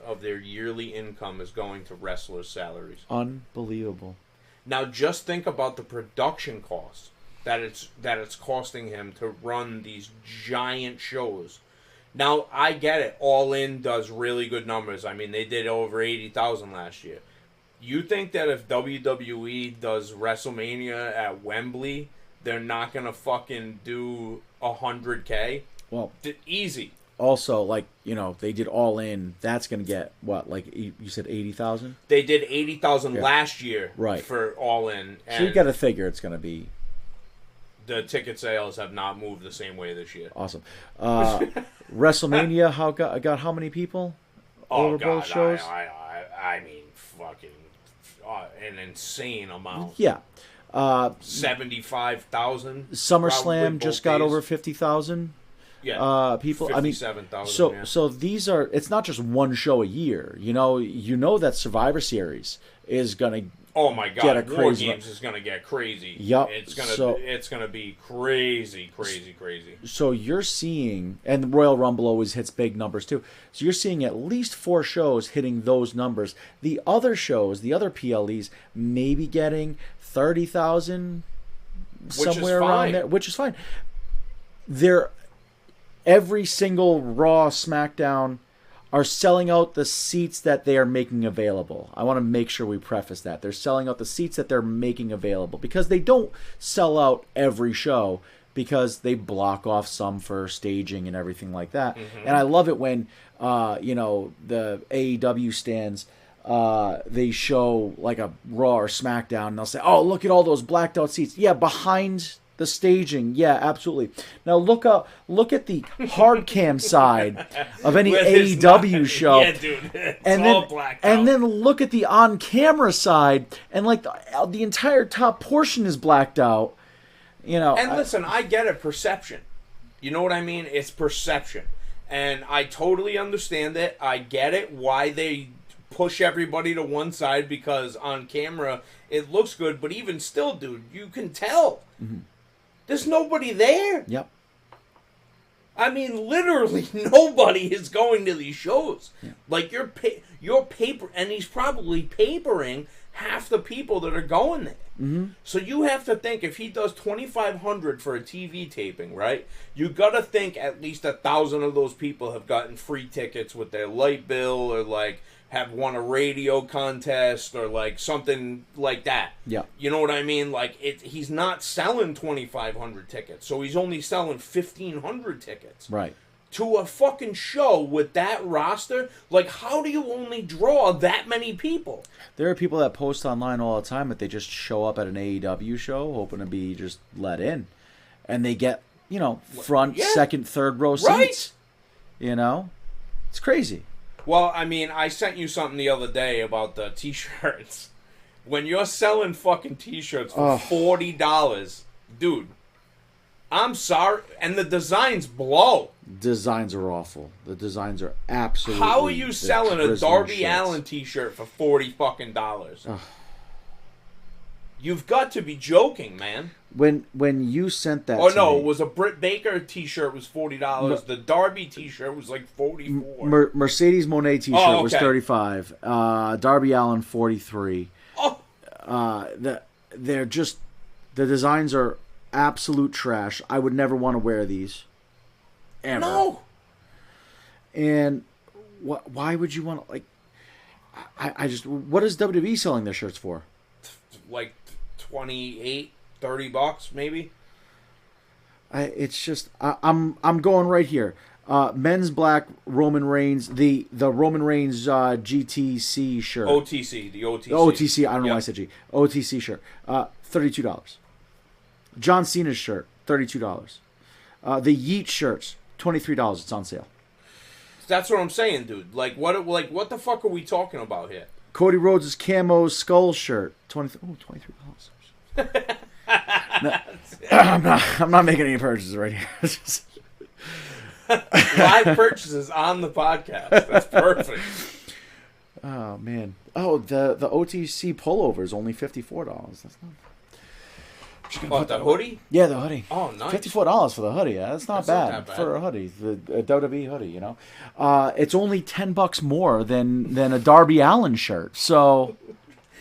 of their yearly income is going to wrestlers' salaries. Unbelievable. Now just think about the production costs that it's costing him to run these giant shows. Now I get it. All In does really good numbers. I mean, they did over 80,000 last year. You think that if WWE does WrestleMania at Wembley, they're not gonna fucking do 100K? Well, easy. Also, they did All In. That's going to get, what, you said 80,000? They did 80,000 last year for All In. So you got to figure it's going to be... The ticket sales have not moved the same way this year. Awesome. WrestleMania got how many people over both shows? I mean, fucking an insane amount. Yeah. 75,000. SummerSlam just got over 50,000. Yeah, people. 57,000. So these are. It's not just one show a year. That Survivor Series is gonna. Oh my God! War Games is gonna get crazy. Yep. It's gonna be crazy. So you're seeing, and the Royal Rumble always hits big numbers too. So you're seeing at least 4 shows hitting those numbers. The other shows, the other PLEs, maybe getting 30,000 somewhere around there, which is fine. Every single Raw, SmackDown are selling out the seats that they are making available. I want to make sure we preface that. They're selling out the seats that they're making available because they don't sell out every show because they block off some for staging and everything like that. Mm-hmm. And I love it when, the AEW stands, they show like a Raw or SmackDown and they'll say, oh, look at all those blacked out seats. Yeah, behind the staging, yeah, absolutely. Now look at the hard cam side of any AEW show, yeah, dude, it's all blacked out. And then look at the on camera side, and the entire top portion is blacked out. And listen, I get it, perception. You know what I mean? It's perception, and I totally understand it. I get it why they push everybody to one side because on camera it looks good, but even still, dude, you can tell. Mm-hmm. There's nobody there. Yep. I mean, literally nobody is going to these shows. Yeah. Like you're paper, and he's probably papering half the people that are going there. Mm-hmm. So you have to think if he does 2,500 for a TV taping, right? You got to think at least 1,000 of those people have gotten free tickets with their light bill or have won a radio contest or something like that. Yeah. You know what I mean? He's not selling 2,500 tickets, so he's only selling 1,500 tickets. Right. to a fucking show with that roster. Like, how do you only draw that many people? There are people that post online all the time that they just show up at an AEW show hoping to be just let in. And they get, front, second, third row seats. Right. It's crazy. Well, I mean, I sent you something the other day about the T-shirts. When you're selling fucking T-shirts for $40, dude, I'm sorry. And the designs blow. Designs are awful. The designs are absolutely... How are you selling a Darby Allin T-shirt for $40 fucking dollars? You've got to be joking, man. When you sent that to me, it was a Britt Baker T-shirt was $40. The Darby T-shirt was like $44. Mercedes Moné T-shirt was $35. Darby Allin $43. They're just, the designs are absolute trash. I would never want to wear these. Ever. No. And why would you want to, I just, what is WWE selling their shirts for? Like $28, $30 maybe. It's just, I'm going right here. Men's black Roman Reigns, the Roman Reigns GTC shirt. OTC, the OTC. OTC, I don't know why I said G. OTC shirt, $32. John Cena's shirt, $32. The Yeet shirts, $23. It's on sale. That's what I'm saying, dude. Like what the fuck are we talking about here? Cody Rhodes' camo skull shirt, $23. No, I'm not making any purchases right here. Live purchases on the podcast. That's perfect. Oh man. Oh, the OTC pullover is only $54. That's not. What, the hoodie? Yeah, the hoodie. Oh, nice. $54 for the hoodie. That's not bad for a hoodie. A WWE hoodie, It's only $10 more than a Darby Allin shirt. So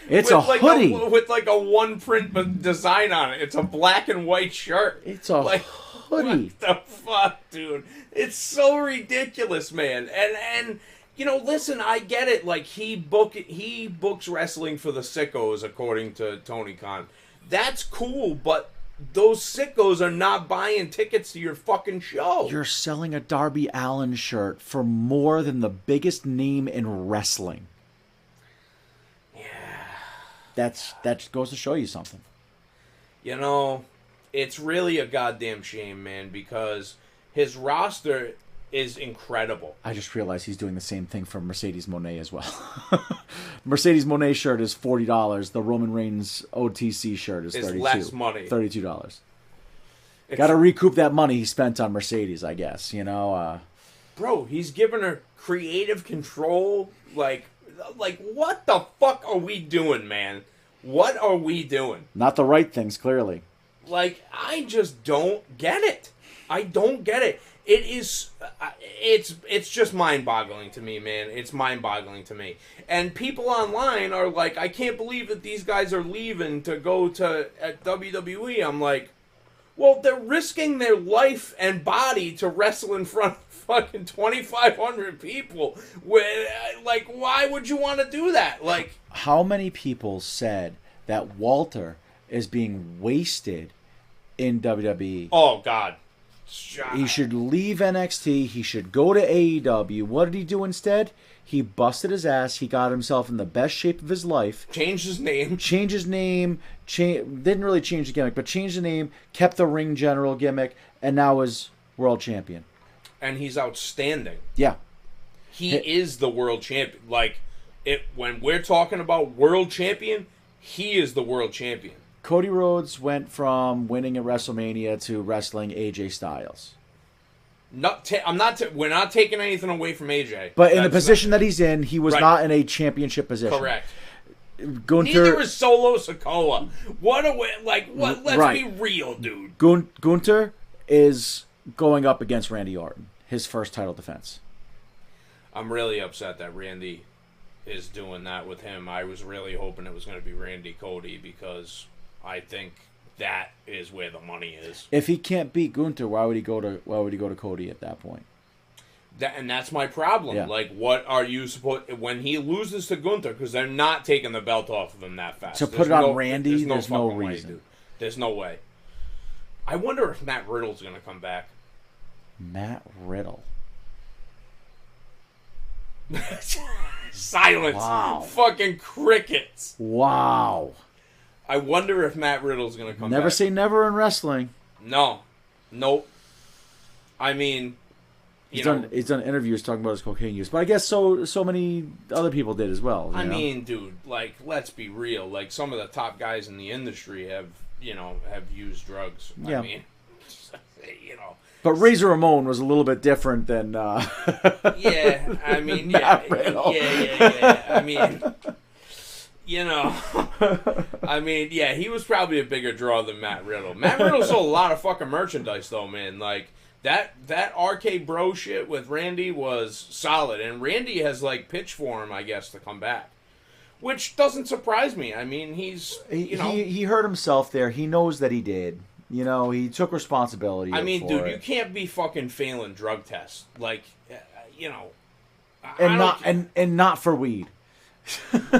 it's a hoodie with like a one print design on it. It's a black and white shirt. It's a hoodie. What the fuck, dude? It's so ridiculous, man. And listen, I get it. Like he books wrestling for the sickos, according to Tony Khan. That's cool, but those sickos are not buying tickets to your fucking show. You're selling a Darby Allin shirt for more than the biggest name in wrestling. Yeah. That goes to show you something. It's really a goddamn shame, man, because his roster is incredible. I just realized he's doing the same thing for Mercedes Moné as well. Mercedes Moné shirt is $40. The Roman Reigns OTC shirt is $32. Less money. $32. Got to recoup that money he spent on Mercedes, I guess. Bro, he's given her creative control. Like what the fuck are we doing, man? What are we doing? Not the right things, clearly. I just don't get it. I don't get it. It's just mind-boggling to me, man. It's mind-boggling to me. And people online are like, I can't believe that these guys are leaving to go to WWE. I'm like, well, they're risking their life and body to wrestle in front of fucking 2,500 people. Why would you want to do that? How many people said that Walter is being wasted in WWE? Oh, God. He should leave NXT. He should go to AEW. What did he do instead? He busted his ass. He got himself in the best shape of his life. Changed his name. Didn't really change the gimmick, but changed the name. Kept the ring general gimmick, and now is world champion. And he's outstanding. Yeah, he is the world champion. When we're talking about world champion, he is the world champion. Cody Rhodes went from winning at WrestleMania to wrestling AJ Styles. We're not taking anything away from AJ. But in the position that he's in, he was not in a championship position. Correct. Gunther, neither is Solo Sikoa. What a way! Let's be real, dude. Gunther is going up against Randy Orton, his first title defense. I'm really upset that Randy is doing that with him. I was really hoping it was going to be Randy Cody because I think that is where the money is. If he can't beat Gunther, why would he go to Cody at that point? And that's my problem. Yeah. What are you supposed when he loses to Gunther? Because they're not taking the belt off of him that fast. So put it on Randy. There's no reason. Way, dude. There's no way. I wonder if Matt Riddle's going to come back. Matt Riddle. Silence. Wow. Fucking crickets. Wow. I wonder if Matt Riddle's going to come Never back. say never in wrestling. No. Nope. I mean, He's done interviews talking about his cocaine use, but I guess so many other people did as well. I mean, dude, like, let's be real. Like, some of the top guys in the industry have used drugs. Yeah. I mean, But Razor Ramon was a little bit different than. Yeah, I mean, Matt Riddle. Yeah. I mean, I mean, yeah, he was probably a bigger draw than Matt Riddle. Matt Riddle sold a lot of fucking merchandise, though, man. Like, that RK Bro shit with Randy was solid. And Randy has, like, pitched for him, I guess, to come back. Which doesn't surprise me. I mean, he hurt himself there. He knows that he did. He took responsibility. I mean, for dude, it. you can't be fucking failing drug tests. Like, and not for weed.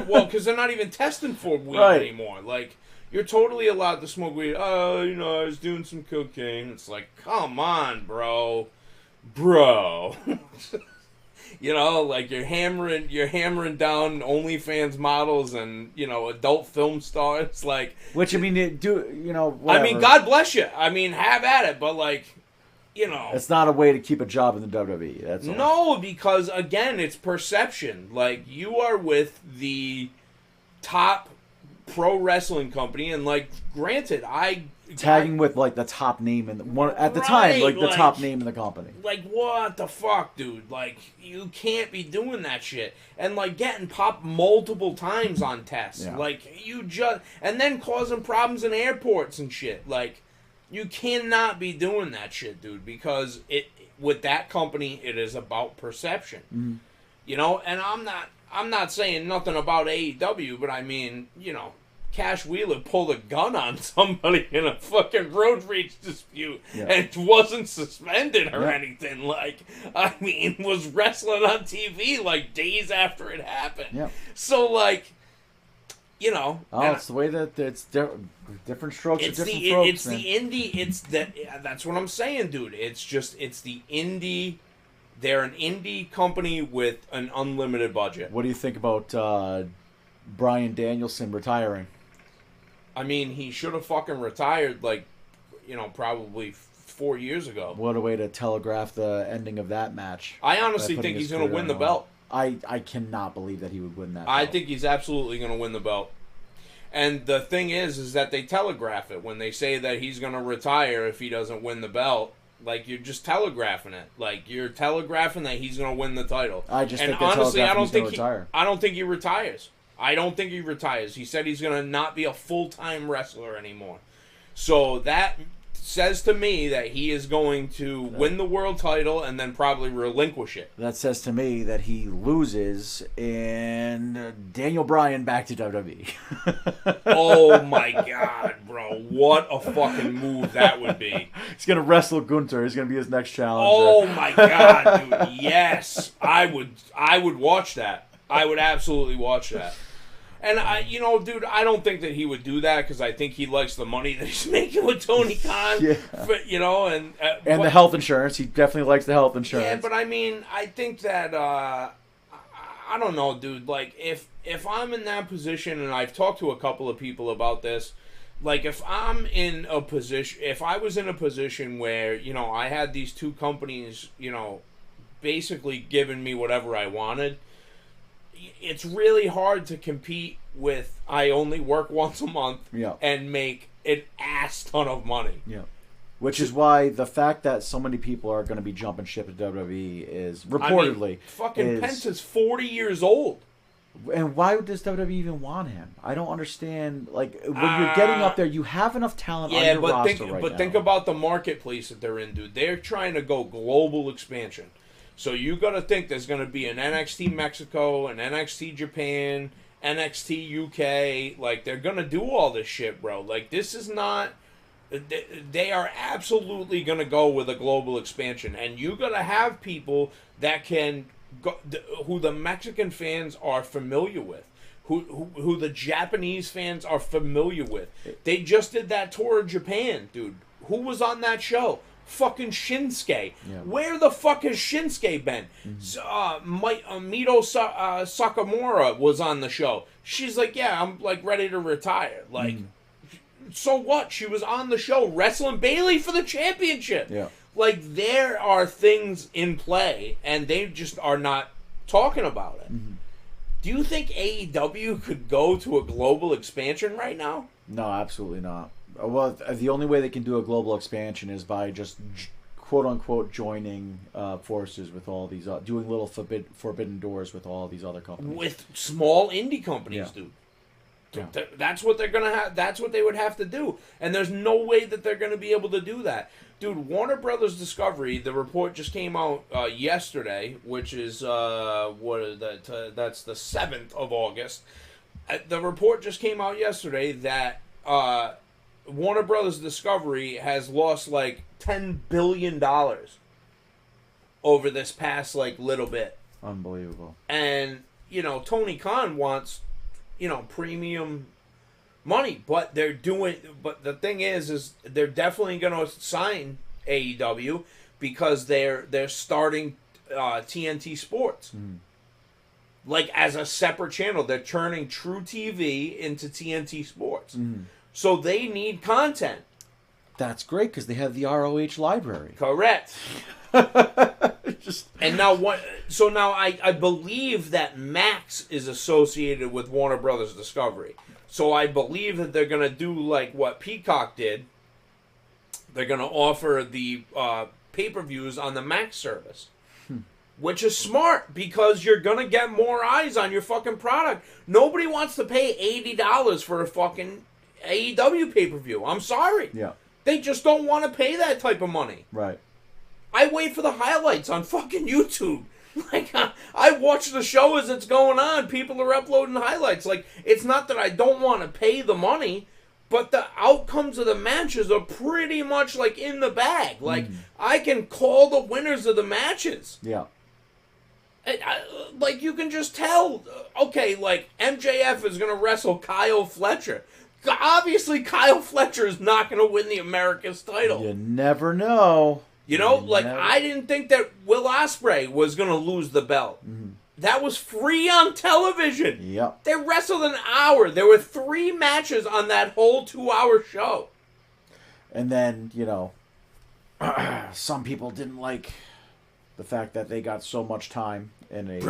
Well, because they're not even testing for weed anymore. Like, you're totally allowed to smoke weed. Oh, I was doing some cocaine. It's like, come on, bro. Like you're hammering down OnlyFans models and adult film stars. Like, which I mean, whatever. I mean, God bless you. I mean, have at it, but like, it's not a way to keep a job in the WWE. That's all. No, because again, it's perception. Like, you are with the top pro wrestling company, and like, granted, tagging with like the top name in the time, like the top name in the company. Like, what the fuck, dude? Like, you can't be doing that shit, and like getting popped multiple times on tests. Yeah. Like, and then causing problems in airports and shit. Like, you cannot be doing that shit, dude, because with that company, it is about perception. Mm. And I'm not saying nothing about AEW, but I mean, Cash Wheeler pulled a gun on somebody in a fucking road rage dispute and wasn't suspended or anything. Like, I mean, was wrestling on TV like days after it happened. Yeah. So, like, it's the way that it's different strokes for different folks. It's man. The indie. That's what I'm saying, dude. It's the indie. They're an indie company with an unlimited budget. What do you think about Bryan Danielson retiring? I mean, he should have fucking retired, like, probably 4 years ago. What a way to telegraph the ending of that match. I honestly think he's going to win the belt. I cannot believe that he would win that belt. I think he's absolutely going to win the belt. And the thing is that they telegraph it. When they say that he's going to retire if he doesn't win the belt, like, you're just telegraphing it. Like, you're telegraphing that he's going to win the title. I just think honestly, I don't think I don't think he retires. I don't think he retires. He said he's going to not be a full-time wrestler anymore. So that says to me that he is going to win the world title and then probably relinquish it. That says to me that he loses and Daniel Bryan back to WWE. Oh my God, bro. What a fucking move that would be. He's going to wrestle Gunther. He's going to be his next challenger. Oh my God, dude. Yes. I would watch that. I would absolutely watch that. And dude, I don't think that he would do that because I think he likes the money that he's making with Tony Khan. Yeah. But, the health insurance. He definitely likes the health insurance. Yeah, but I mean, I think that I don't know, dude. Like, if I'm in that position, and I've talked to a couple of people about this, like, if I was in a position where I had these two companies, basically giving me whatever I wanted. It's really hard to compete with I only work once a month and make an ass ton of money. Yeah. Which is why the fact that so many people are going to be jumping ship at WWE is reportedly. Pence is 40 years old. And why does WWE even want him? I don't understand. Like, when you're getting up there, you have enough talent on your roster right now. But think about the marketplace that they're in, dude. They're trying to go global expansion. So you got to think there's going to be an NXT Mexico, an NXT Japan, NXT UK. Like, they're going to do all this shit, bro. Like, this is not... They are absolutely going to go with a global expansion. And you got to have people that can... who the Mexican fans are familiar with. Who the Japanese fans are familiar with. They just did that tour of Japan, dude. Who was on that show? fucking Shinsuke. Yeah. Where the fuck has Shinsuke been? Mito Sakamura was on the show. She's like, yeah, I'm like ready to retire. Like, so what? She was on the show wrestling Bayley for the championship. Yeah. Like, there are things in play, and they just are not talking about it. Do you think AEW could go to a global expansion right now? No, absolutely not. Well, the only way they can do a global expansion is by just quote unquote joining forces with all these, doing little forbidden doors with all these other companies. With small indie companies, Yeah. dude. Yeah. That's what they're gonna have. That's what they would have to do, and there's no way that they're gonna be able to do that, dude. Warner Brothers Discovery. The report just came out yesterday, which is what is that? That's the 7th of August. The report just came out yesterday that Warner Brothers Discovery has lost like $10 billion over this past like little bit. Unbelievable. And Tony Khan wants premium money, but but the thing is they're definitely going to sign AEW because they're starting TNT Sports. Like as a separate channel. They're turning True TV into TNT Sports. So they need content. That's great because they have the ROH library. Correct. And now what? So now I believe that Max is associated with Warner Brothers Discovery. So I believe that they're gonna do like what Peacock did. They're gonna offer the pay-per-views on the Max service, which is smart because you're gonna get more eyes on your fucking product. Nobody wants to pay $80 for a fucking AEW pay-per-view. I'm sorry. Yeah. They just don't want to pay that type of money. Right. I wait for the highlights on fucking YouTube. Like, I watch the show as it's going on. People are uploading highlights. Like, it's not that I don't want to pay the money, but the outcomes of the matches are pretty much, like, in the bag. Like, I can call the winners of the matches. Yeah. Like, you can just tell, okay, like, MJF is going to wrestle Kyle Fletcher. Obviously, Kyle Fletcher is not going to win the America's title. You never know. I didn't think that Will Ospreay was going to lose the belt. That was free on television. Yep. They wrestled an hour. There were 3 matches on that whole 2-hour show. And then, some people didn't like the fact that they got so much time in a...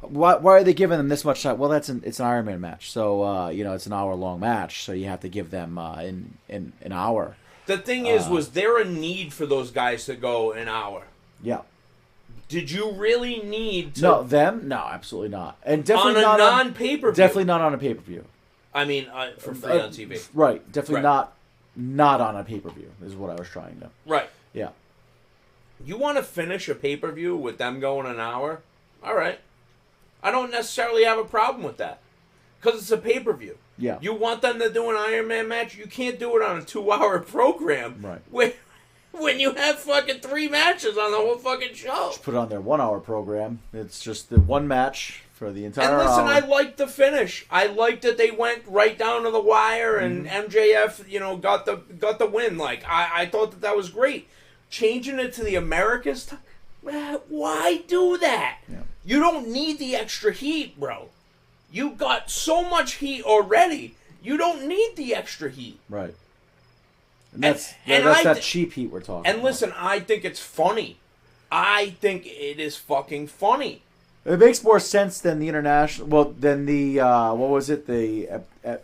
why are they giving them this much time? Well, it's an Iron Man match. So, it's an hour-long match. So you have to give them an hour. The thing is, was there a need for those guys to go an hour? Yeah. Did you really need to... No, them? No, absolutely not. And definitely on a not non-pay-per-view. Definitely not on a pay-per-view. I mean, for free on TV. Right. Definitely not on a pay-per-view is what I was trying to... Right. Yeah. You want to finish a pay-per-view with them going an hour? All right. I don't necessarily have a problem with that. Because it's a pay-per-view. Yeah. You want them to do an Iron Man match? You can't do it on a 2-hour program. Right. When you have fucking 3 matches on the whole fucking show. Just put it on their 1-hour program. It's just the one match for the entire hour. And listen, I liked the finish. I liked that they went right down to the wire and MJF, got the win. Like, I thought that was great. Changing it to the Americas, why do that? Yeah. You don't need the extra heat, bro. You got so much heat already. You don't need the extra heat. Right. And that's that cheap heat we're talking about. And listen, I think it's funny. I think it is fucking funny. It makes more sense than the international. Well, than the what was it? The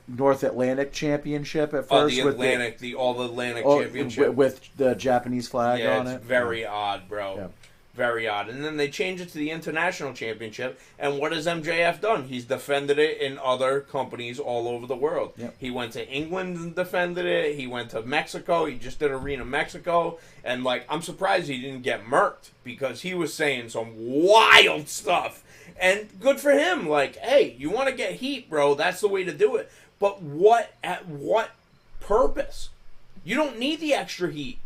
North Atlantic Championship at first. The Atlantic, the All Atlantic Championship with the Japanese flag on it. It's very odd, bro. Yeah. Very odd. And then they changed it to the International Championship. And what has MJF done? He's defended it in other companies all over the world. Yep. He went to England and defended it. He went to Mexico. He just did Arena Mexico. And, I'm surprised he didn't get murked because he was saying some wild stuff. And good for him. Hey, you want to get heat, bro. That's the way to do it. But at what purpose? You don't need the extra heat.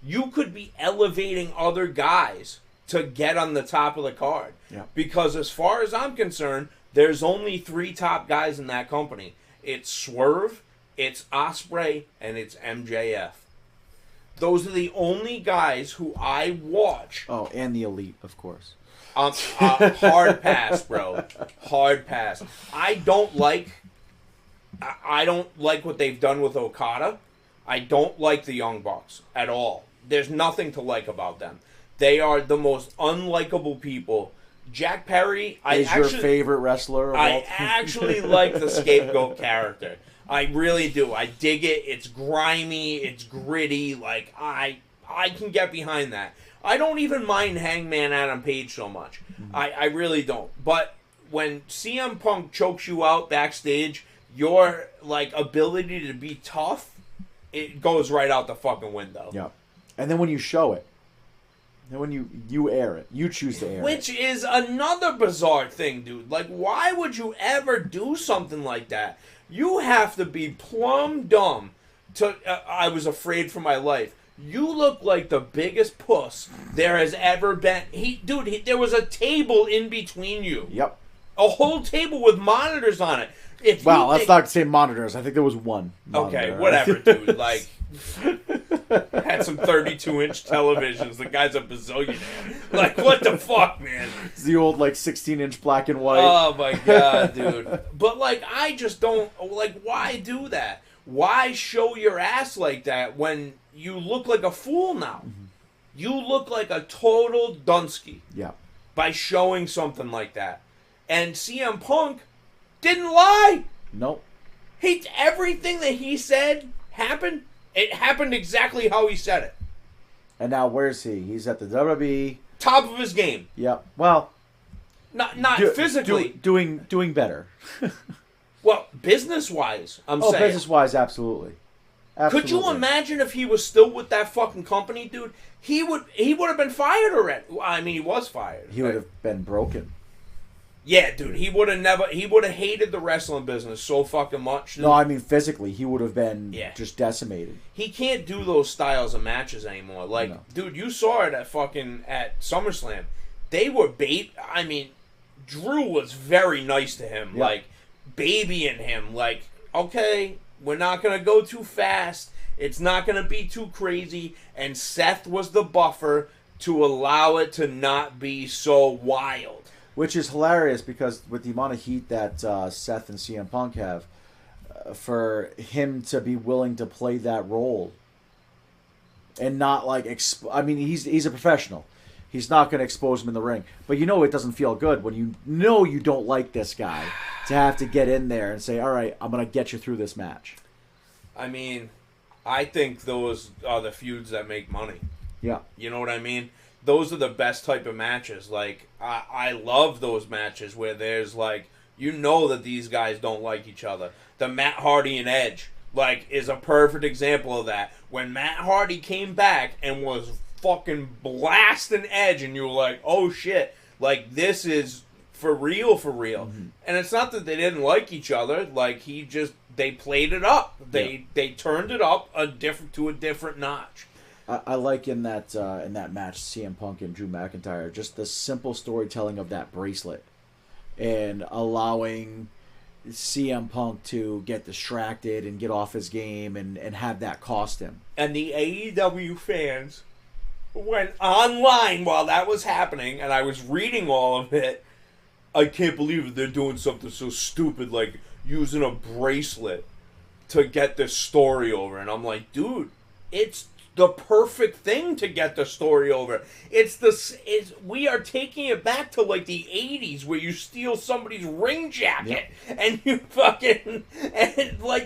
You could be elevating other guys to get on the top of the card. Yeah. Because as far as I'm concerned, there's only 3 top guys in that company. It's Swerve, it's Ospreay, and it's MJF. Those are the only guys who I watch. Oh, and the Elite, of course. Hard pass, bro. Hard pass. I don't like what they've done with Okada. I don't like the Young Bucks at all. There's nothing to like about them. They are the most unlikable people. Jack Perry, is your favorite wrestler? I actually like the scapegoat character. I really do. I dig it. It's grimy. It's gritty. Like, I can get behind that. I don't even mind Hangman Adam Page so much. I really don't. But when CM Punk chokes you out backstage, your, like, ability to be tough, it goes right out the fucking window. Yeah. And then when you show it, then when you air it, you choose to air Which is another bizarre thing, dude. Like, why would you ever do something like that? You have to be plumb dumb to... I was afraid for my life. You look like the biggest puss there has ever been. There was a table in between you. Yep. A whole table with monitors on it. Let's not say monitors. I think there was one monitor. Okay, whatever, dude. Like... had some 32-inch televisions. The guy's a bazillionaire. Like, what the fuck, man? It's the old, like, 16-inch black and white. Oh, my God, dude. But, like, I just don't... Like, why do that? Why show your ass like that when you look like a fool now? Mm-hmm. You look like a total Dunsky. Yeah. By showing something like that. And CM Punk didn't lie. Nope. Everything that he said happened. It happened exactly how he said it. And now where's he? He's at the WWE. Top of his game. Yep. Well, not physically. Doing better. Well, business-wise, I'm saying. Business-wise, absolutely. Could you imagine if he was still with that fucking company, dude? He would have been fired already. Well, I mean, he was fired. He would have been broken. Yeah, dude, he would have hated the wrestling business so fucking much. Dude. No, I mean physically, he would have been just decimated. He can't do those styles of matches anymore. Like, dude, you saw it at SummerSlam. They were I mean, Drew was very nice to him, like babying him. Like, okay, we're not gonna go too fast. It's not gonna be too crazy. And Seth was the buffer to allow it to not be so wild. Which is hilarious because with the amount of heat that Seth and CM Punk have, for him to be willing to play that role and not like I mean, he's a professional. He's not going to expose him in the ring, but it doesn't feel good when you don't like this guy to have to get in there and say, "All right, I'm going to get you through this match." I mean, I think those are the feuds that make money. Yeah, you know what I mean. Those are the best type of matches. Like, I love those matches where there's, like, that these guys don't like each other. The Matt Hardy and Edge, like, is a perfect example of that. When Matt Hardy came back and was fucking blasting Edge, and you were like, oh, shit. Like, this is for real, for real. Mm-hmm. And it's not that they didn't like each other. Like, they played it up. They turned it up to a different notch. I like in that match, CM Punk and Drew McIntyre, just the simple storytelling of that bracelet and allowing CM Punk to get distracted and get off his game and have that cost him. And the AEW fans went online while that was happening, and I was reading all of it. I can't believe that they're doing something so stupid like using a bracelet to get this story over. And I'm like, dude, it's the perfect thing to get the story over. We are taking it back to like the 80s where you steal somebody's ring jacket and you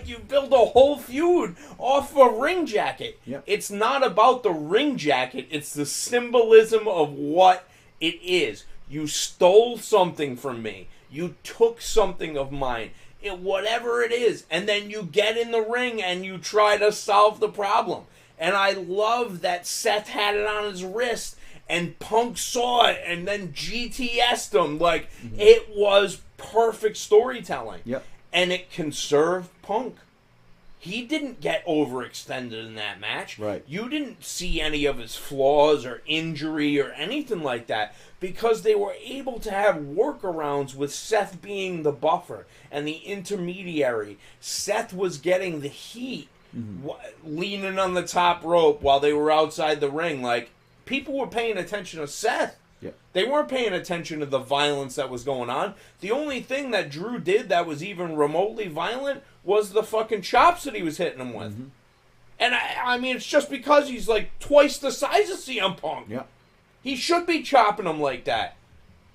you build a whole feud off a ring jacket. Yep. It's not about the ring jacket, it's the symbolism of what it is. You stole something from me. You took something of mine. Whatever it is. And then you get in the ring and you try to solve the problem. And I love that Seth had it on his wrist and Punk saw it and then GTS'd him. Like, it was perfect storytelling. Yep. And it conserved Punk. He didn't get overextended in that match. Right. You didn't see any of his flaws or injury or anything like that because they were able to have workarounds with Seth being the buffer and the intermediary. Seth was getting the heat leaning on the top rope while they were outside the ring. Like, people were paying attention to Seth. Yeah. They weren't paying attention to the violence that was going on. The only thing that Drew did that was even remotely violent was the fucking chops that he was hitting him with. And I mean, it's just because he's like twice the size of CM Punk. Yeah. He should be chopping him like that.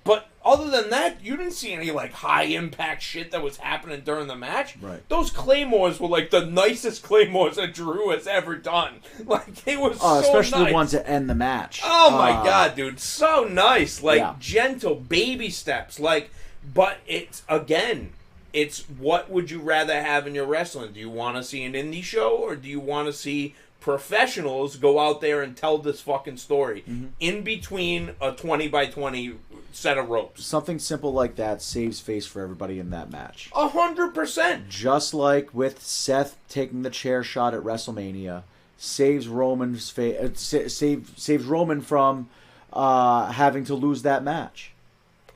But other than that, you didn't see any like high impact shit that was happening during the match. Right. Those claymores were like the nicest claymores that Drew has ever done. Like, they were so especially nice. the ones that end the match. Oh my god, dude, so nice. Like, Yeah. gentle baby steps. Like, but it's again, it's what would you rather have in your wrestling? Do you want to see an indie show, or do you want to see professionals go out there and tell this fucking story in between a 20x20 set of ropes? Something simple like that saves face for everybody in that match. 100%. Just like with Seth taking the chair shot at WrestleMania, saves Roman's saves Roman from having to lose that match.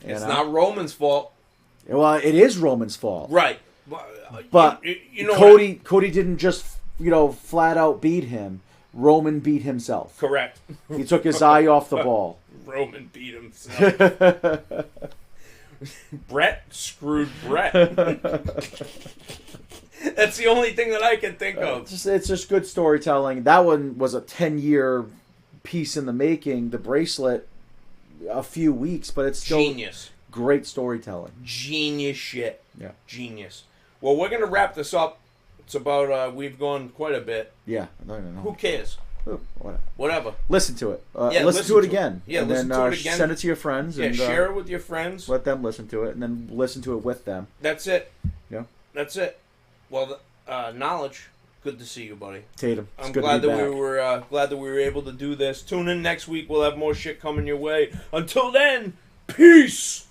It's not Roman's fault. Well, it is Roman's fault. Right. But you know Cody didn't just, flat out beat him. Roman beat himself. Correct. He took his eye off the ball. Roman beat himself. Brett screwed Brett. That's the only thing that I can think of. It's just good storytelling. That one was a 10-year piece in the making. The bracelet, a few weeks, but it's still Genius. Great storytelling. Genius shit. Yeah. Genius. Well, we're going to wrap this up. It's about, we've gone quite a bit. Yeah. No. Who cares? Whatever. Listen to it. Yeah, listen to it again. Yeah, and listen then, to it again. Send it to your friends. Yeah, and share it with your friends. Let them listen to it, and then listen to it with them. That's it. Yeah. That's it. Well, Knowledge, good to see you, buddy. Tatum, it's I'm good glad to be that back. we were glad that we were able to do this. Tune in next week. We'll have more shit coming your way. Until then, peace.